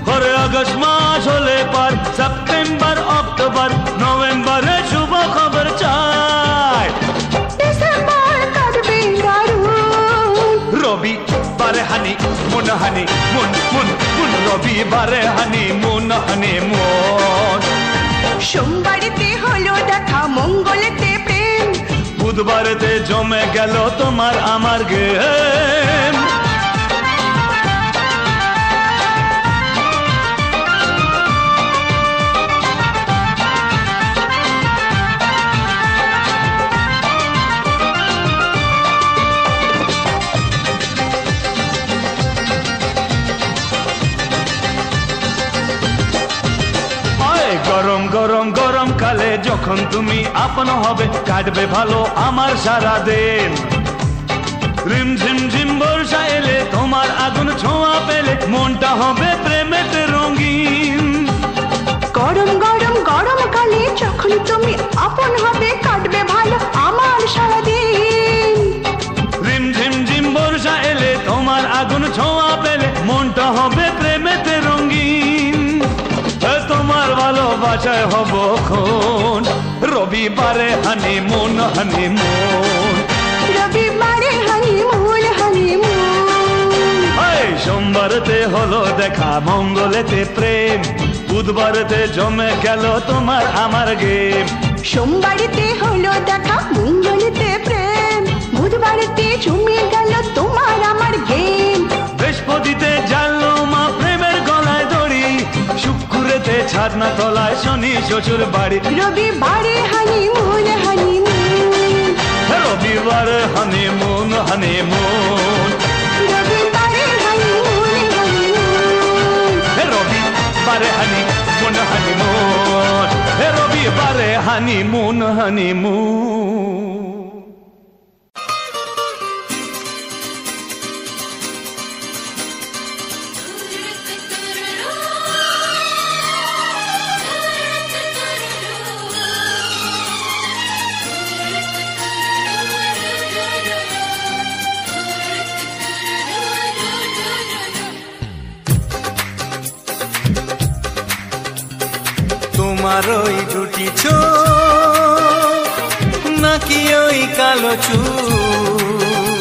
করে আগস্ট মাস হলে পার সেপ্টেম্বর অক্টোবর নভেম্বরে শুভ খবর চাই ডিসেম্বর কাটবে দারুণ রবিবারে হানি মুন রবিবারে হানি মুন সোমবারেতে হলো দেখা মঙ্গলেতে প্রেম বুধবারেতে জমে গেল তোমার আমার গেম গরম গরম গরম কালে যখন তুমি আপন হবে কাটবে ভালো আমার সারা দিন রিম ঝিম ঝিম বর্ষা এলে তোমার আগুন ছোঁয়া পেলে মনটা হবে প্রেমেতে রঙিন গরম গরম গরম কালে যখন তুমি আপন হবে কাটবে ভালো আমার সারাদিন রিম ঝিম ঝিম বর্ষা এলে তোমার আগুন ছোঁয়া পেলে মনটা হবে প্রেমেতে রঙিন তোমার ভালোবাসায় হব খুন রবিবারে হানিমুন রবিবারে হানিমুন সোমবারেতে হলো দেখা মঙ্গলেতে প্রেম বুধবারেতে জমে গেল তোমার আমার গেম সোমবারেতে হলো দেখা মঙ্গলেতে প্রেম বুধবারেতে জমে গেল তোমার আমার গেম বৃহস্পতিতে জানলো মা প্রেমের গলায় দড়ি শুক্রেতে ছাদনা তলায় শনি শ্বশুর বাড়ি রবিবারে হানিমুন রবিবারে হানিমুন রবিবারে রবিবারে হানিমুন রবিবারে হানিমুন তোমার ওই দুটি চোখ নাকি ওই কালো চুল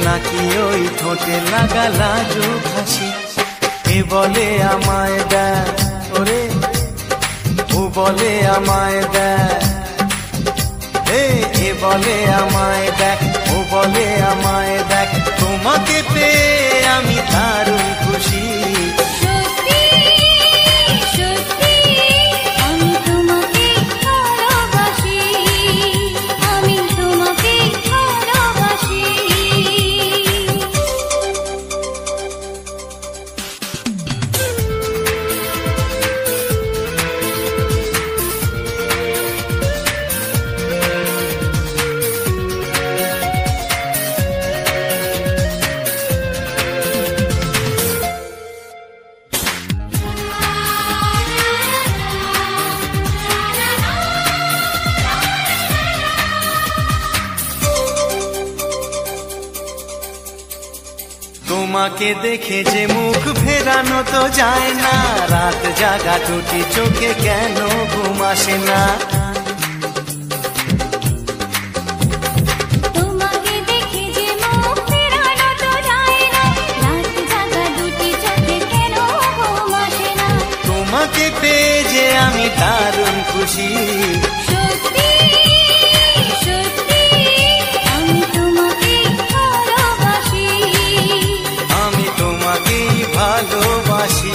নাকি ওই ঠোঁটে লাগা লাজুক হাসি এ বলে আমায় দেখ ওরে ও বলে আমায় দেখ এ বলে আমায় দেখ ও বলে আমায় দেখ তোমাকে পেয়ে আমি দারুণ খুশি তোমাকে দেখে যে মুখ ফেরানো তো যায় না রাত জাগা দুটি চোখে কেন ঘুম আসে না তোমাকে দেখে যে মুখ ফেরানো তো যায় না রাত জাগা দুটি চোখে কেন ঘুম আসে না তোমাকে পেয়ে যে আমি দারুণ খুশি ভালোবাসি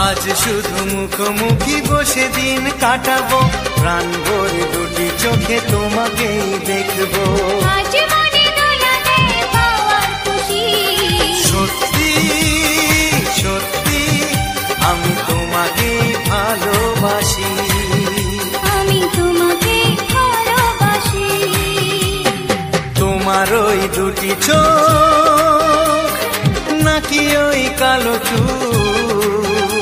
আজ শুধু মুখোমুখি বসে দিন কাটাবো, প্রাণ ভরে দুটি চোখে তোমাকেই দেখবো। আজ মনে দোলাতে পাওয়ার খুশি, সত্যি সত্যি আমি তোমাকে ভালোবাসি, আমি তোমাকে ভালোবাসি। তোমার ওই দুটি চোখ নাকি ওই কালো চুল,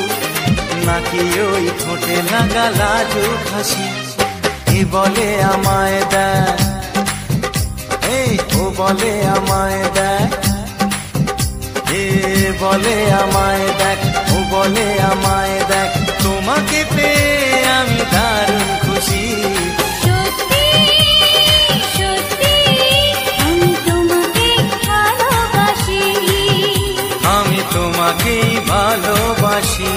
নাকি ওই ঠোঁটে লাগা লাজুক হাসি, এ বলে আমায় দেখ, এই ও বলে আমায় দেখ, এ বলে আমায় দেখ, ও বলে আমায় দেখ, তোমাকে পেয়ে আমি দারুণ খুশি। সত্যি সত্যি আমি তোমাকে ভালোবাসি, আমি তোমাকেই ভালোবাসি,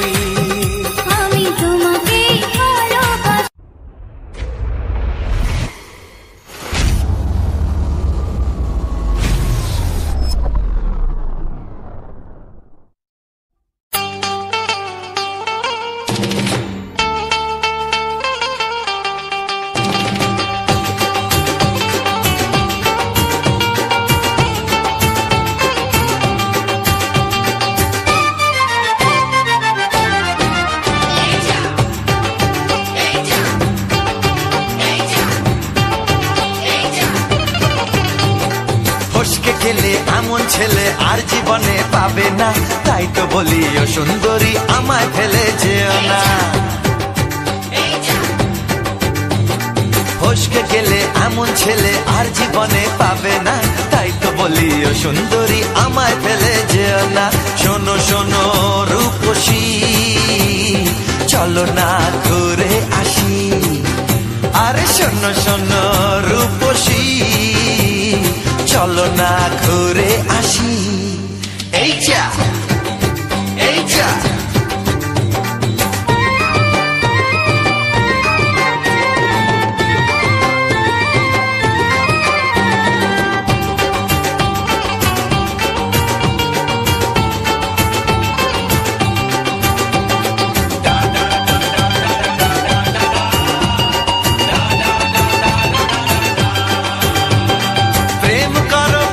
আমি তোমাকে ভালোবাসি। ফসকে গেলে এমন ছেলে আর জীবনে পাবে না, তাই তো বলি ও সুন্দরী আমায় ফেলে যেও না। ফসকে গেলে এমন ছেলে আর জীবনে পাবে না, তাই তো বলি ও সুন্দরী আমায় ফেলে যেও না। শোনো শোনো রূপসী চলো না ঘুরে আসি, আরে শোনো শোনো রূপসী চলো না ঘুরে আসি। এই যা এই যা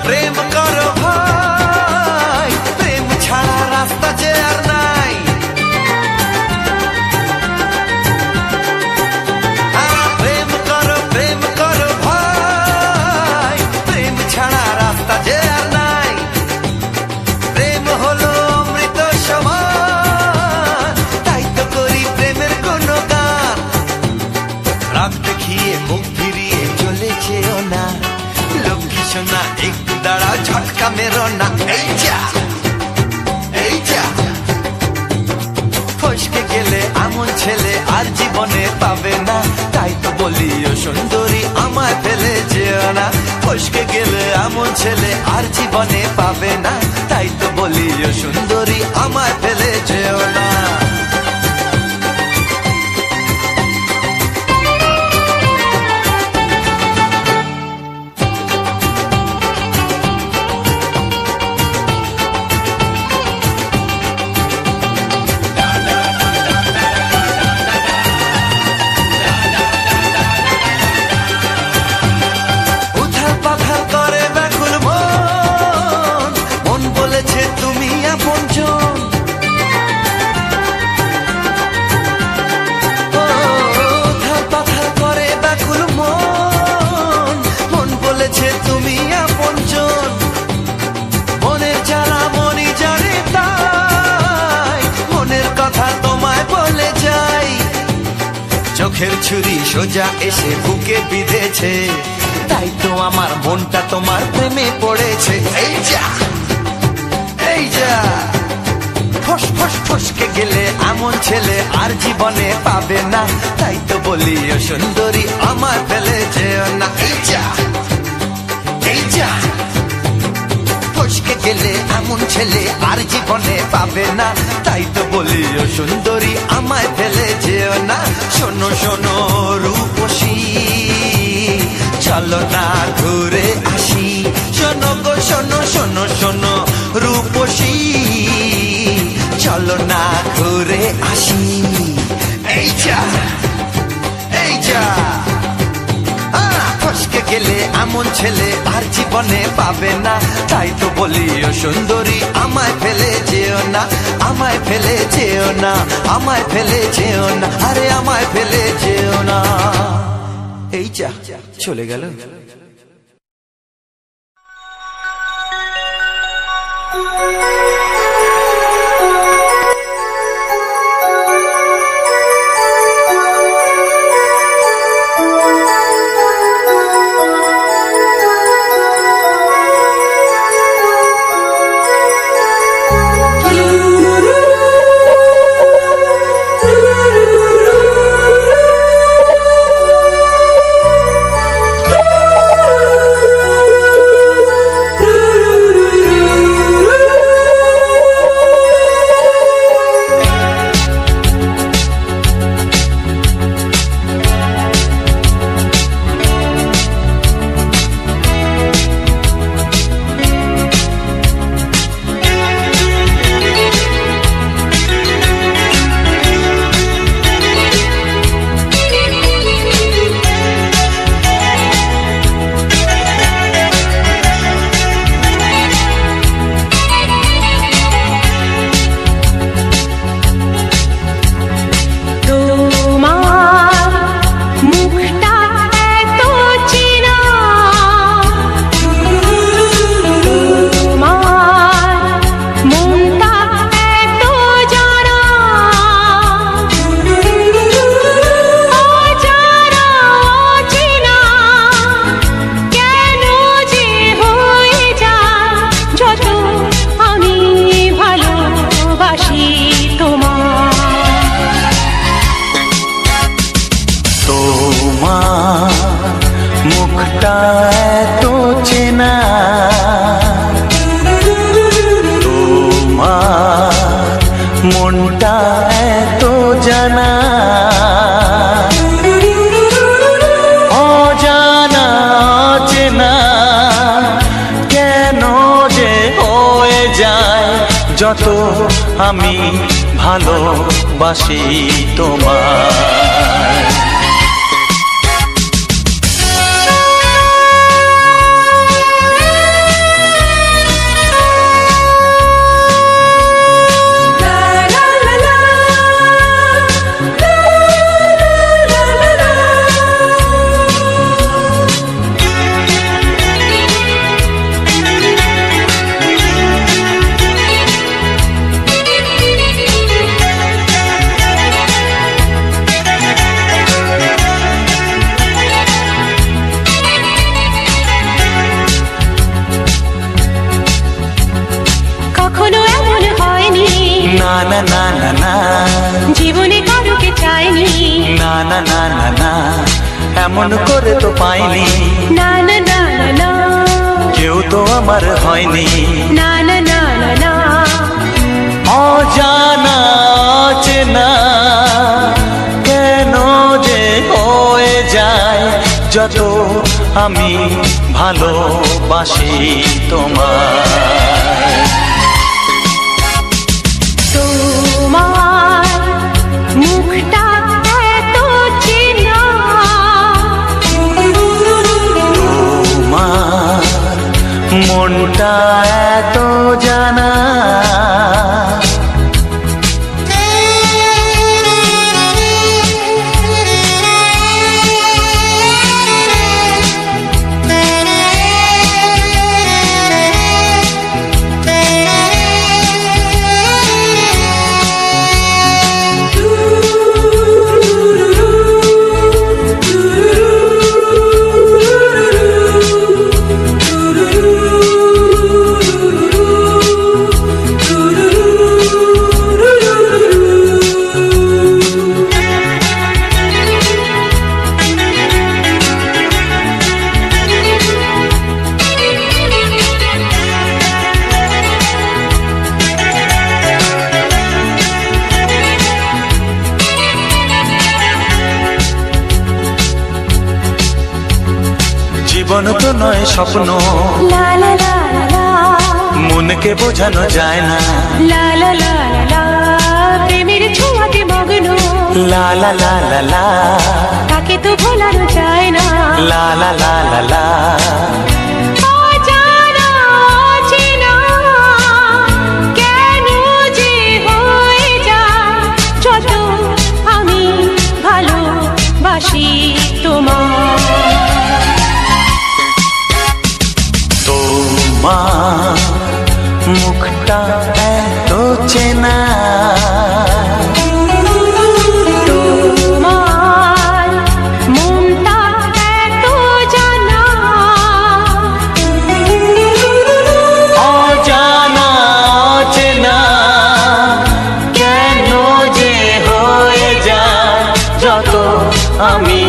প্রেম করো ভাই, প্রেম ছাড়া রাস্তা যে আর নাই। প্রেম করো ভাই, প্রেম ছাড়া রাস্তা যে আর নাই। প্রেম হলো অমৃত সমান, তাই তো করি প্রেমের কোনো গান। রাগ দেখিয়ে মুখ ফিরিয়ে চলে যেও না, লক্ষ্মী সোনা একটু দাঁড়াও ঝটকা মেরো না। এই যা এই যা ফসকে গেলে এমন ছেলে আর জীবনে পাবে না, তাই তো বলি ও সুন্দরী আমায় ফেলে যেও না। ফসকে গেলে এমন ছেলে আর জীবনে পাবে না, তাই তো বলি ও সুন্দরী আমায় ফেলে যেও না। উথাল পাথাল করে ব্যাকুল মন, মন বলেছে তুমি আপনজন। উথাল পাথাল করে ব্যাকুল মন, মন বলেছে তুমি আপনজন। মনের জ্বালা মনি জানে তাই, মনের কথা তোমায় বলে যাই। চোখের ছুরি সোজা এসে বুকে বিঁধেছে, তাই তো আমার মনটা তোমার প্রেমে পড়েছে। এই যা এই যা ফস ফস ফসকে গেলে এমন ছেলে আর জীবনে পাবে না, তাই তো বলি ও সুন্দরী আমার ফেলে যেও না। এই যা এই যা ফসকে গেলে এমন ছেলে আর জীবনে পাবে না, তাই তো বলি ও সুন্দরী আমায় ফেলে যেও না। শোনো শোনো রূপসী চলো না ঘুরে আসি, শোনো গো শোনো শোনো শোনো রূপসী চলো না ঘুরে আসি। এই যা এই যা ফসকে গেলে এমন ছেলে আর জীবনে পাবে না। তাই তো বলি ও সুন্দরী আমায় ফেলে যেও না, আমায় ফেলে যেও না, আমায় ফেলে যেও না, আরে আমায় ফেলে যেও না। এই যা চলে গেল। মনটা এত জানা অজানা চেনা কেন যে হয়ে যায় যত আমি ভালোবাসি তোমায়। না না না না জীবনে কারুকে চাইনি, না না না না না এমন করে তো পাইনি, না না না না না কেউ তো আমার হয়নি, না না না না না অজানা চেনা কেন যে হয়ে যায় যত আমি ভালোবাসি তোমায়। তোমার মুখটা এত চেনা, তোমার মনটা এত জানা জীবন তো নয় স্বপ্ন, লা লা লা লা মনকে বোঝানো যায় না, লা লা লা লা লা লা লা লা লা, তাকে তো ভোলানো যায় না। লা লা লা লা লা, অজানা অচেনা কেন যে হয়ে যায় যত আমি ভালোবাসি তোমার। তোমার মুখটা এত চেনা, তোমার মনটা এত জানা, অজানা অচেনা কেন যে হয়ে যায় যত আমি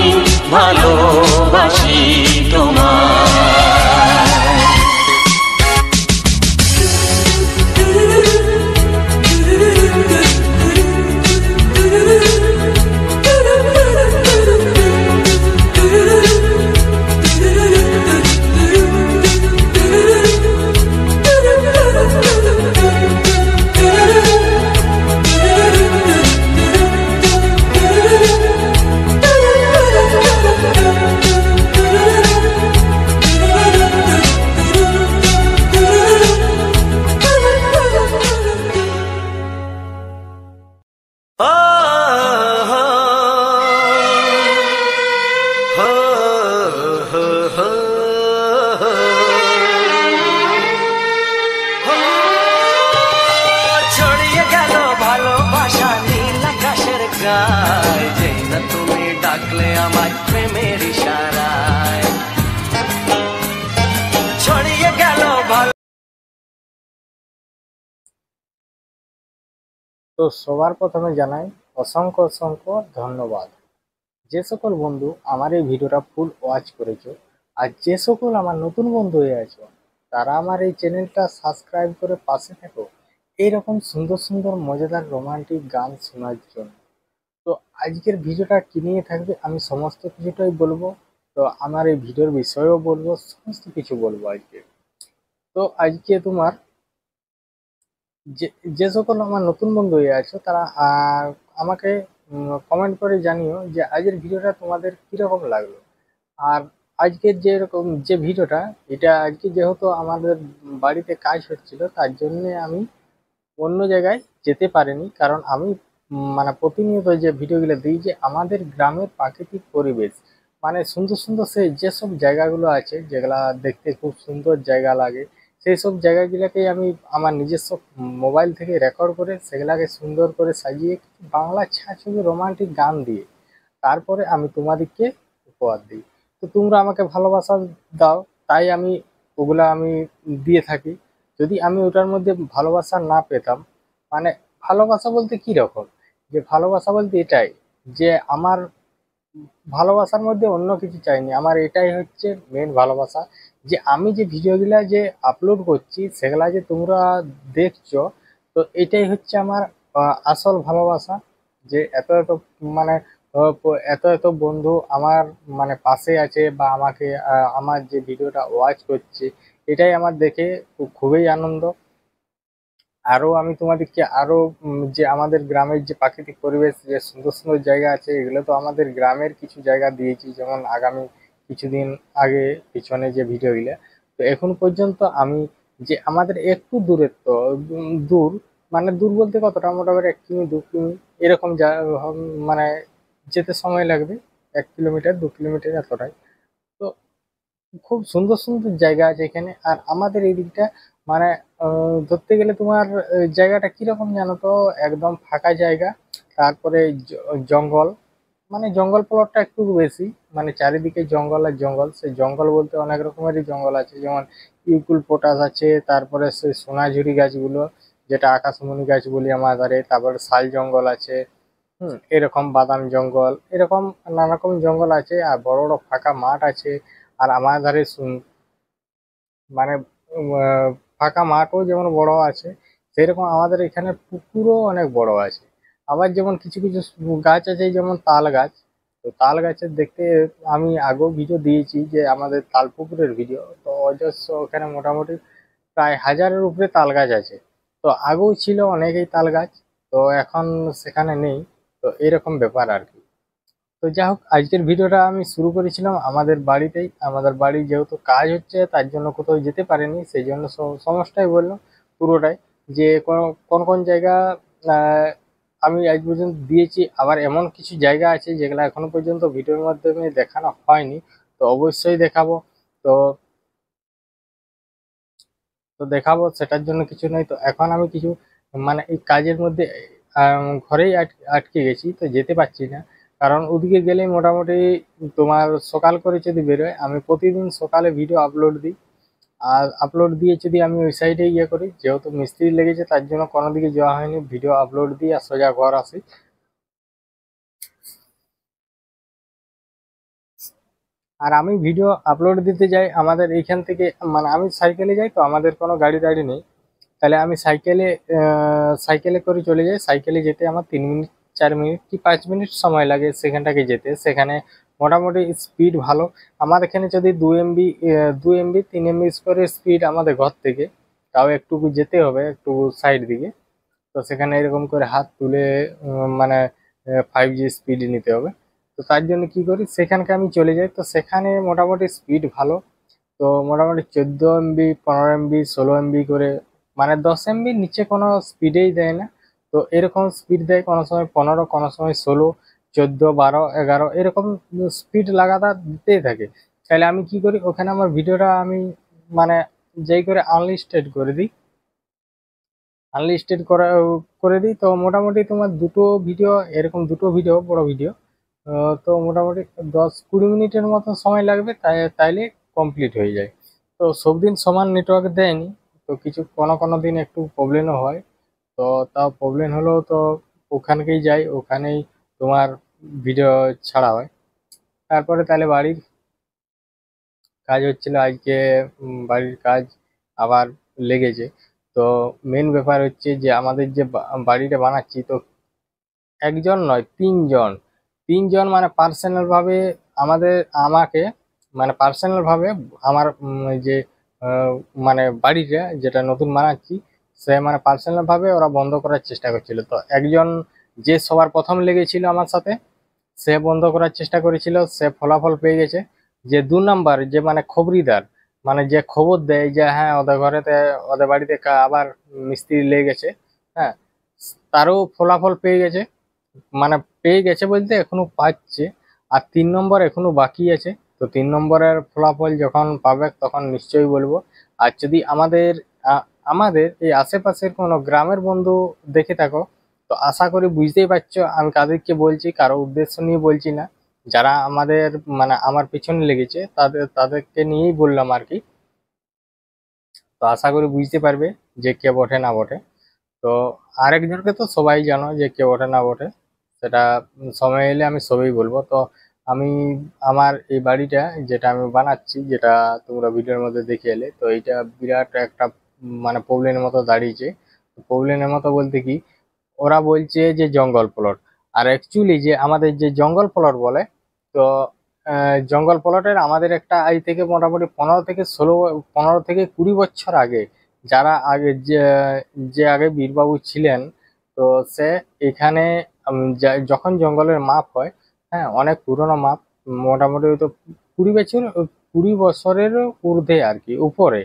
ভালোবাসি তোমার। ছড়িয়ে গেল ভালোবাসা নীল আকাশের গায়ে, যেই না তুমি ডাকলে আমার প্রেমের ইশারায়। ছড়িয়ে গেল ভালো। তো সবার প্রথমে জানাই অসংখ্য অসংখ্য ধন্যবাদ যে সকল বন্ধু আমার এই ভিডিওটা ফুল ওয়াচ করেছো, আর যে সকল আমার নতুন বন্ধু হয়ে আছো তারা আমার এই চ্যানেলটা সাবস্ক্রাইব করে পাশে থাকো এইরকম সুন্দর সুন্দর মজাদার রোমান্টিক গান শোনার জন্য। তো আজকের ভিডিওটা কি নিয়ে থাকবে আমি সমস্ত কিছুটাই বলবো, তো আমার এই ভিডিওর বিষয়েও বলবো, সমস্ত কিছু বলবো আজকে। তো আজকে তোমার যে যে সকল আমার নতুন বন্ধু হয়ে আছো তারা আমাকে কমেন্ট করে জানিও যে আজকের ভিডিওটা তোমাদের কীরকম লাগলো। আর আজকের যে ভিডিওটা এটা আজকে যেহেতু আমাদের বাড়িতে কাজ হচ্ছিল তার জন্যে আমি অন্য জায়গায় যেতে পারিনি, কারণ আমি মানে প্রতিনিয়ত যে ভিডিওগুলো দিই যে আমাদের গ্রামের প্রাকৃতিক পরিবেশ মানে সুন্দর সুন্দর যেসব জায়গাগুলো আছে যেগুলা দেখতে খুব সুন্দর জায়গা লাগে, সেই সব জায়গাগুলোকেই আমি আমার নিজস্ব মোবাইল থেকে রেকর্ড করে সেগুলাকে সুন্দর করে সাজিয়ে বাংলা ছায়াছবি রোমান্টিক গান দিয়ে তারপরে আমি তোমাদেরকে উপহার দিই। তো তোমরা আমাকে ভালোবাসা দাও তাই আমি ওগুলা আমি দিয়ে থাকি। যদি আমি ওটার মধ্যে ভালোবাসা না পেতাম, মানে ভালোবাসা বলতে কি রকম, যে ভালোবাসা বলতে এটাই যে আমার ভালোবাসার মধ্যে অন্য কিছু চাইনি, আমার এটাই হচ্ছে মেন ভালোবাসা যে আমি যে ভিডিওগুলা যে আপলোড করছি সেগুলা যে তোমরা দেখছো, তো এটাই হচ্ছে আমার আসল ভালোবাসা। যে এত এত মানে এত এত বন্ধু আমার মানে পাশে আছে বা আমাকে আমার যে ভিডিওটা ওয়াচ করছে, এটাই আমার দেখে খুবই আনন্দ। আরও আমি তোমাদেরকে আরও যে আমাদের গ্রামের যে প্রাকৃতিক পরিবেশ যে সুন্দর সুন্দর জায়গা আছে এগুলো তো আমাদের গ্রামের কিছু জায়গা দিয়েছি, যেমন আগামী কিছুদিন আগে পিছনে যে ভিডিওগুলো। তো এখন পর্যন্ত আমি যে আমাদের একটু দূরের তো দূর মানে দূর বলতে কতটা মোটামুটি 1 কিমি 2 কিমি এরকম মানে যেতে সময় লাগবে 1 কিলোমিটার 2 কিলোমিটার এতটাই। তো খুব সুন্দর সুন্দর জায়গা আছে এখানে। আর আমাদের এই দিকটা মানে ধরতে গেলে তোমার জায়গাটা কিরকম জানো তো, একদম ফাঁকা জায়গা, তারপরে জঙ্গল, মানে জঙ্গল প্লটটা একটু বেশি, মানে চারিদিকে জঙ্গল আর জঙ্গল। সেই জঙ্গল বলতে অনেক রকমেরই জঙ্গল আছে, যেমন ইউক্যালিপটাস আছে, তারপরে সেই সোনাঝুরি গাছগুলো যেটা আকাশমণি গাছ বলি আমাদের, তারপরে শাল জঙ্গল আছে, এরকম বাদাম জঙ্গল, এরকম নানা রকম জঙ্গল আছে। আর বড় বড় ফাঁকা মাঠ আছে। আর আমার ধারে মানে ফাঁকা মাঠও যেমন বড় আছে, সেরকম আমাদের এখানে পুকুরও অনেক বড় আছে। আবার যেমন কিছু কিছু গাছ আছে যেমন তাল গাছ, তো তাল গাছের দেখতে আমি আগেও ভিডিও দিয়েছি যে আমাদের তাল পুকুরের ভিডিও, তো অজস্র ওখানে মোটামুটি প্রায় 1000-এর উপরে তাল গাছ আছে। তো আগেও ছিল অনেকেই তাল গাছ, তো এখন সেখানে নেই। তো তো এরকম ব্যাপার আর কি। তো যাই হোক, আজকের ভিডিওটা আমি শুরু করেছিলাম আমাদের বাড়িতেই। আমাদের বাড়ি যেহেতু কাজ হচ্ছে তার জন্য কোথাও যেতে পারিনি, সেই জন্য সমস্যাই বললাম পুরোটাই, যে কোন কোন কোন জায়গা আহ, আমি আজ পর্যন্ত দিয়েছি, আবার এমন কিছু জায়গা আছে যেগুলো এখনো পর্যন্ত ভিডিওর মাধ্যমে দেখানো হয়নি, তো অবশ্যই দেখাবো। তো তো দেখাবো, সেটার জন্য কিছু নেই। তো এখন আমি কিছু মানে এই কাজের মধ্যে ঘরেই আটকে গেছি, তো যেতে পারছি না। কারণ ওদিকে গেলে মোটামুটি তোমার সকাল করে যদি বেরোয়, আমি প্রতিদিন সকালে ভিডিও আপলোড দিই, আর আপলোড দিয়ে যদি আমি ওই সাইডে ইয়ে করি, যেহেতু মিস্ত্রি লেগেছে তার জন্য কোনো দিকে যাওয়া হয়নি, ভিডিও আপলোড দিই আর সোজা ঘর আসি। আর আমি ভিডিও আপলোড দিতে যাই আমাদের এইখান থেকে, মানে আমি সাইকেলে যাই, তো আমাদের কোনো গাড়ি টাড়ি নেই, তাহলে আমি সাইকেলে করে চলে যাই। সাইকেলে যেতে আমার 3 মিনিট 4 মিনিট কি 5 মিনিট সময় লাগে সেখানটাকে যেতে। সেখানে মোটামুটি স্পিড ভালো। আমার এখানে যদি 2 MB 2 MB 3 MB করে স্পিড আমাদের ঘর থেকে, তাও একটু যেতে হবে একটু সাইড দিকে। তো সেখানে এরকম করে হাত তুলে মানে 5G স্পিড নিতে হবে। তো তার জন্য কি করি, সেখানকে আমি চলে যাই। তো সেখানে মোটামুটি স্পিড ভালো। তো মোটামুটি 14 MB 15 MB 16 MB করে, মানে 10 MB নিচে কোনো স্পিডেই দেয় না। তো এরকম স্পিড দেয়, কোনো সময় 15, কোনো সময় 16, 14, 12, 11 এরকম স্পিড লাগাতার দিতেই থাকে। তাহলে আমি কি করি, ওখানে আমার ভিডিওটা আমি মানে যেই করে আনলিস্টেড করে দিই, আনলিস্টেড করে দিই। তো মোটামুটি তোমার দুটো ভিডিও বড় ভিডিও, তো মোটামুটি 10-20 মিনিটের মতো সময় লাগবে, তাইলে কমপ্লিট হয়ে যায়। তো সব দিন সমান নেটওয়ার্ক দেয়নি, তো কিছু কোনো কোনো দিন একটু প্রবলেমও হয়। তো তাও প্রবলেম হলেও তো ওখানকেই যাই, ওখানেই তোমার ভিডিও ছাড়া হয়। তারপরে তাহলে বাড়ির কাজ হচ্ছিল আজকে, বাড়ির কাজ আবার লেগেছে। তো মেন ব্যাপার হচ্ছে যে আমাদের যে বাড়িটা বানাচ্ছি, তো একজন নয়, তিনজন। তিনজন মানে পার্সোনাল ভাবে আমাকে মানে পার্সোনাল ভাবে আমার যে আহ, মানে বাড়িটা যেটা নতুন বানাচ্ছি, সে মানে পার্সোনাল ভাবে ওরা বন্ধ করার চেষ্টা করছিল। তো একজন যে সবার প্রথম লেগেছিল আমার সাথে, সে বন্ধ করার চেষ্টা করেছিল, সে ফলাফল পেয়ে গেছে। যে 2 নাম্বার, যে মানে খবরিদার, মানে যে খবর দেয় যে হ্যাঁ ওদের ঘরেতে ওদের বাড়িতে আবার মিস্ত্রি লেগে গেছে, হ্যাঁ, তারও ফলাফল পেয়ে গেছে। মানে পেয়ে গেছে বলতে এখনো পাচ্ছে। আর 3 নম্বর এখনো বাকি আছে। তো 3 নম্বরের ফলাফল যখন পাবে তখন নিশ্চয়ই বলবো। আর যদি আমাদের এই আশেপাশের কোনো গ্রামের বন্ধু দেখে থাকো, তো আশা করি বুঝতেই পারছো আমি কাদেরকে বলছি, কারো উদ্দেশ্য নিয়ে বলছি না। যারা আমাদের মানে আমার পিছনে লেগেছে তাদেরকে নিয়েই বললাম আর কি। তো আশা করি বুঝতে পারবে যে কে বটে না বটে। তো আরেকজনকে তো সবাই জানো যে কে বটে না বটে, সেটা সময় এলে আমি সবই বলবো। তো আমি আমার এই বাড়িটা যেটা আমি বানাচ্ছি, যেটা তোমরা ভিডিওর মধ্যে দেখে এলে, তো এইটা বিরাট একটা মানে প্রবলেমের মতো দাঁড়িয়েছে। প্রবলেমের মতো বলতে কি, ওরা বলছে যে জঙ্গল প্লট, আর অ্যাকচুয়ালি যে আমাদের যে জঙ্গল প্লট বলে, তো জঙ্গল প্লটের আমাদের একটা আজ থেকে মোটামুটি 15 থেকে 20 বছর আগে, যারা আগে যে আগে বীরবাবু ছিলেন, তো সে এখানে যখন জঙ্গলের মাপ হয়, হ্যাঁ অনেক পুরনো মাপ, মোটামুটি হয়তো 20 বছর, 20 বছরের ঊর্ধ্বে আর কি, উপরে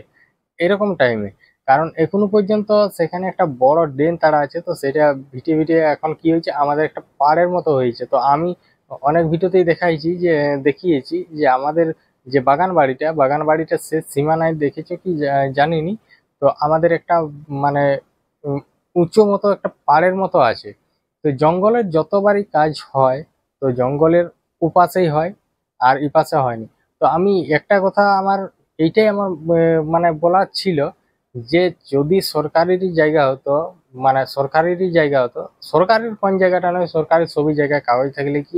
এরকম টাইমে। কারণ এখনো পর্যন্ত সেখানে একটা বড় ড্রেন তারা আছে, তো সেটা ভিটে ভিটে এখন কি হয়েছে, আমাদের একটা পাড়ের মতো হয়েছে। তো আমি অনেক ভিডিওতেই দেখিয়েছি যে আমাদের যে বাগান বাড়িটা শেষ সীমানায় দেখেছো কি জানিনি। তো আমাদের একটা মানে উম, উঁচু মতো একটা পাড়ের মতো আছে। তো জঙ্গলের যতবারই কাজ হয়, তো জঙ্গলের ওপাশেই হয়, আর এপাশে হয়নি। তো আমি একটা কথা এইটাই আমার মানে বলার ছিল, যে যদি সরকারেরই জায়গা হতো, মানে সরকারেরই জায়গা হতো, সরকারের কোন জায়গাটা নয়, সরকারের সবই জায়গায় কাগজ থাকলে কি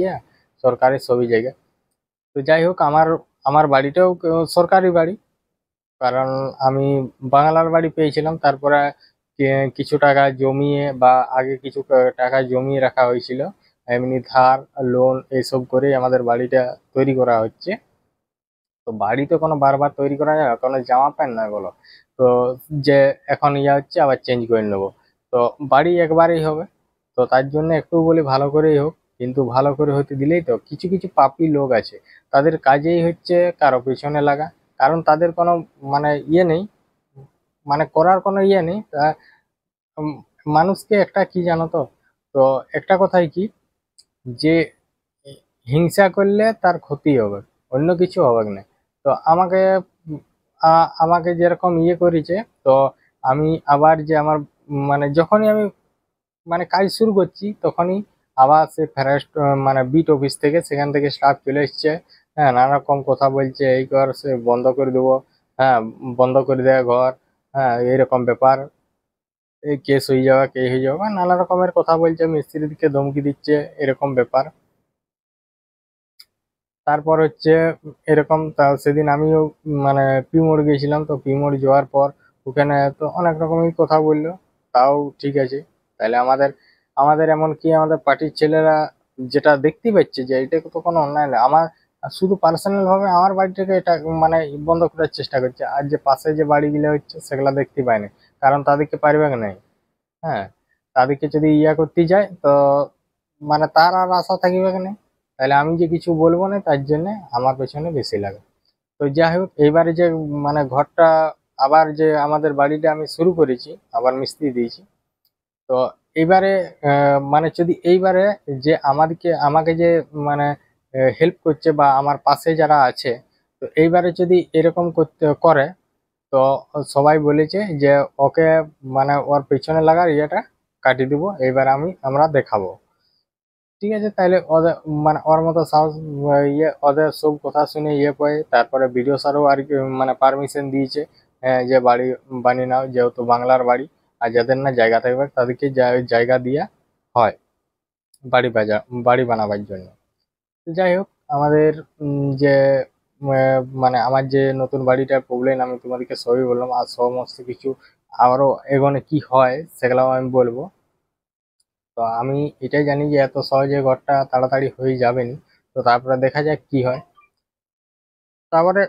সরকারের সবই জায়গা। তো যাই হোক, আমার আমার বাড়িটাও সরকারি বাড়ি। কারণ আমি বাংলার বাড়ি পেয়েছিলাম, তারপরে কিছু টাকা জমিয়ে বা আগে কিছু টাকা জমিয়ে রাখা হয়েছিল, এমনি ধার লোন এইসব করেই আমাদের বাড়িটা তৈরি করা হচ্ছে। তো বাড়ি তো কোনো বারবার তৈরি করা যায় না, কোনো জামা প্যান্ট নয় বলো। তো যে এখন হচ্ছে আবার চেঞ্জ করে নেবো, তো বাড়ি একবারেই হবে। তো তার জন্য একটু বলি ভালো করেই হোক, কিন্তু ভালো করে হতে দিলেই তো কিছু কিছু পাপী লোক আছে, তাদের কাজেই হচ্ছে কারো পেছনে লাগা। কারণ তাদের কোনো মানে ইয়ে নেই, মানে করার কোনো ইয়ে নেই। উম, মানুষকে একটা কি জানো তো, তো একটা কথাই কি, যে হিংসা করলে তার ক্ষতি হবে, অন্য কিছু হবে না। তো আমাকে আমাকে যেরকম ইয়ে করেছে, তো আমি আবার যে আমার মানে যখনই আমি মানে কাজ শুরু করছি তখনই আবার সে ফরেস্ট মানে বিট অফিস থেকে সেখান থেকে স্টাফ চলে এসছে। হ্যাঁ, নানা রকম কথা বলছে, এই ঘর সে বন্ধ করে দেবো, হ্যাঁ বন্ধ করে দেয় ঘর, হ্যাঁ এইরকম ব্যাপার, এই কেস হয়ে যাওয়া কে হয়ে যাওয়া, নানা রকমের কথা বলছে, মিস্ত্রিদিকে ধমকি দিচ্ছে, এরকম ব্যাপার। তারপর হচ্ছে এরকম সেদিন আমিও মানে পিমোড় গেছিলাম, তো পিমোড় যাওয়ার পর ওখানে তো অনেক রকমের কথা বললো। তাও ঠিক আছে, তাহলে আমাদের আমাদের এমনকি আমাদের পার্টির ছেলেরা যেটা দেখতে পাচ্ছে যে এটা তো কোনো অন্যায় না, আমার শুধু পার্সোনাল ভাবে আমার বাড়িটাকে এটা মানে বন্ধ করার চেষ্টা করছে, আর যে পাশে যে বাড়িগুলো হচ্ছে সেগুলা দেখতে পায় না, কারণ তাদেরকে পারবে না। হ্যাঁ, তাদেরকে যদি ইয়া করতে যায় তো মানে তার আর আশা থাকবে না, তাহলে আমি যে কিছু বলবো না, তার জন্য আমার পেছনে বেশি লাগে। তো যাই হোক, এইবারে যে মানে ঘরটা আবার যে আমাদের বাড়িটা আমি শুরু করেছি, আবার মিস্ত্রি দিয়েছি। তো এইবারে মানে যদি এইবারে যে আমাকে যে মানে হেল্প করছে বা আমার পাশে যারা আছে, তো এইবারে যদি এরকম করতে করে, তো সবাই বলেছে যে ওকে মানে ওর পেছনে লাগার ইয়েটা কাটিয়ে দিব, এইবার আমরা দেখাবো। ঠিক আছে, তাহলে ওদের মানে ওর মতো সাহস ইয়ে ওদের সব কথা শুনে ইয়ে পড়ে, তারপরে ভিডিও স্যারও আর কি মানে পারমিশন দিয়েছে, যে বাড়ি বানিয়ে নাও, যেহেতু বাংলার বাড়ি, আর যাদের না জায়গা থাকবে তাদেরকে জায়গা দেওয়া হয় বাড়ি বানাবার জন্য। তো যাই হোক, আমাদের যে মানে আমার যে নতুন বাড়িটার প্রবলেম আমি তোমাদেরকে সবই বললাম, আর সমস্ত কিছু আরও এগোনে কি হয় সেগুলোও আমি বলবো। তো আমি এটাই জানি যে এত সহজে ঘরটা তাড়াতাড়ি হয়ে যাবে না, তো তারপরে দেখা যাক কি হয়। তারপরে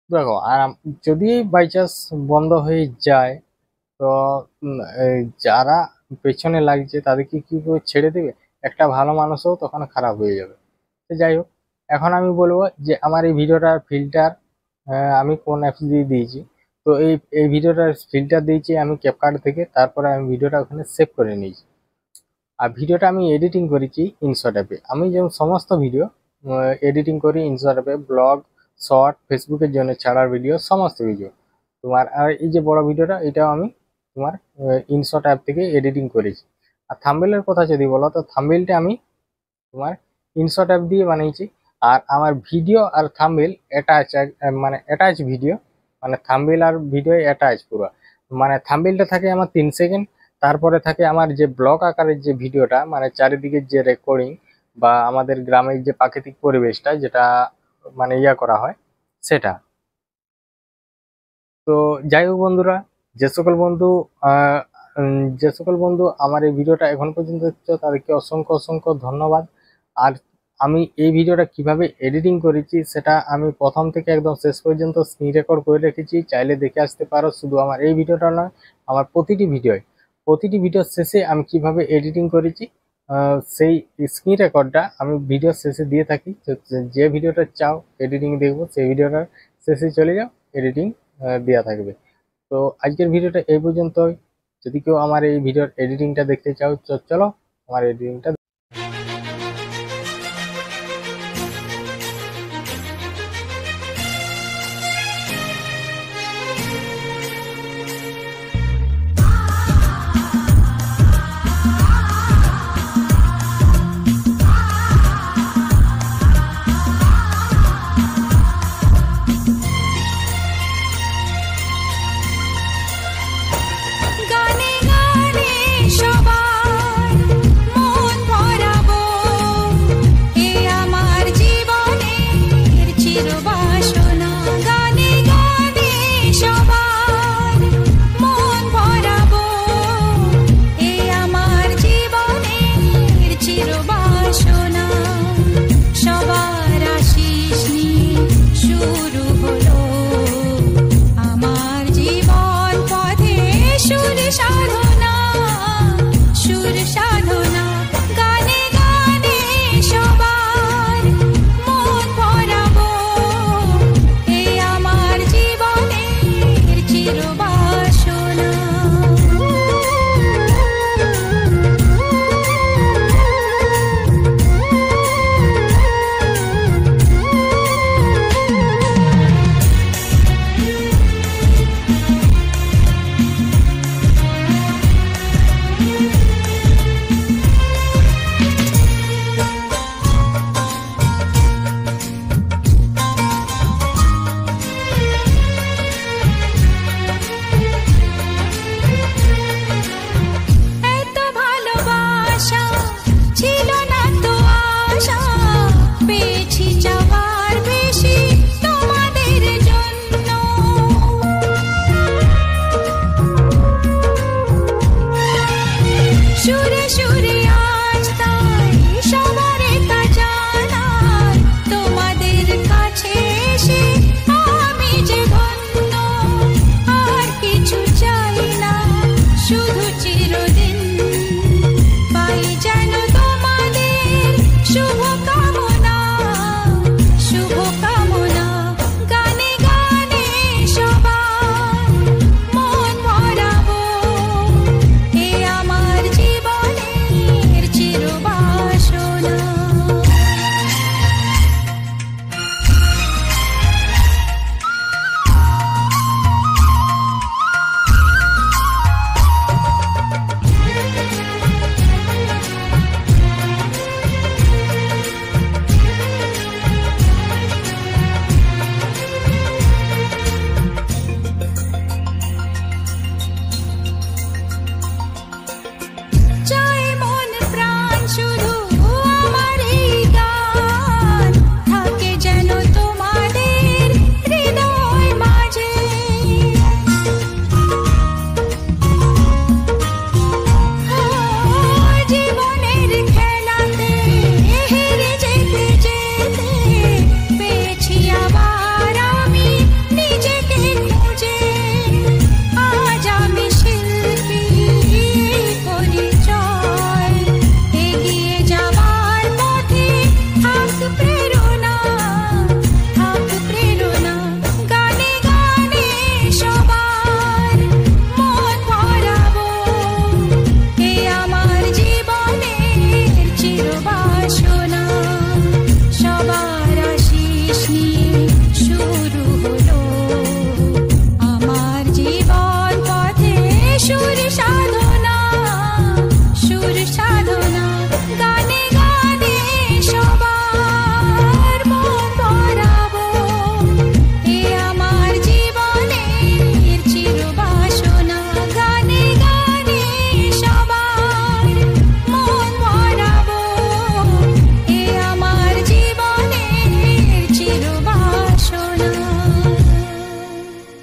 দেখো, আর যদি বাই চান্স বন্ধ হয়ে যায়, তো এই যারা পেছনে লাগছে তাদেরকে কি করে ছেড়ে দেবে? একটা ভালো মানুষও তখন খারাপ হয়ে যাবে। তো যাই হোক, এখন আমি বলবো যে আমার এই ভিডিওটার ফিল্টার আমি কোন অ্যাপস দিয়ে দিয়েছি। তো এই ভিডিওটার ফিল্টার দিয়েছি আমি ক্যাপকাট থেকে, তারপরে আমি ভিডিওটা ওখানে সেভ করে নিয়েছি। আর ভিডিওটা আমি এডিটিং করেছি ইনশট অ্যাপে। আমি যেমন সমস্ত ভিডিও এডিটিং করি ইনশট অ্যাপে, ব্লগ, শর্ট, ফেসবুকের জন্য ছাড়ার ভিডিও, সমস্ত ভিডিও তোমার। আর এই যে বড় ভিডিওটা, এটাও আমি তোমার ইনশট অ্যাপ থেকে এডিটিং করেছি। আর থাম্বনেলের কথা যদি বলো, তো থাম্বনেলটা আমি তোমার ইনশট অ্যাপ দিয়ে বানিয়েছি। আর আমার ভিডিও আর থাম্বনেল অ্যাটাচ, মানে অ্যাটাচ ভিডিও, মানে থাম্বনেল আর ভিডিও অ্যাটাচ পুরো। মানে থাম্বনেলটা থাকে আমার 3 সেকেন্ড, তারপরে থাকে আমার যে ব্লগ আকারের যে ভিডিওটা, মানে চারিদিকের যে রেকর্ডিং বা আমাদের গ্রামের যে প্রাকৃতিক পরিবেশটা যেটা মানে ইয়া করা হয় সেটা। তো যাই হোক বন্ধুরা, যে সকল বন্ধু আহ, যে সকল বন্ধু আমার এই ভিডিওটা এখন পর্যন্ত দেখছো তাদেরকে অসংখ্য অসংখ্য ধন্যবাদ। আর আমি এই ভিডিওটা কিভাবে এডিটিং করেছি সেটা আমি প্রথম থেকে একদম শেষ পর্যন্ত স্ক্রিন রেকর্ড করে রেখেছি, চাইলে দেখে আসতে পারো। শুধু আমার এই ভিডিওটা নয়, আমার প্রতিটি ভিডিওর শেষে আমি কিভাবে এডিটিং করেছি সেই স্ক্রিন রেকর্ডটা আমি ভিডিওর শেষে দিয়ে থাকি। তো যে ভিডিওটা চাও এডিটিং দেখবো, সেই ভিডিওটার শেষে চলে যাও, এডিটিং দেওয়া থাকবে। তো আজকের ভিডিওটা এই পর্যন্তই। যদি কেউ আমার এই ভিডিওর এডিটিংটা দেখতে চাও, চলো আমার এডিটিংটা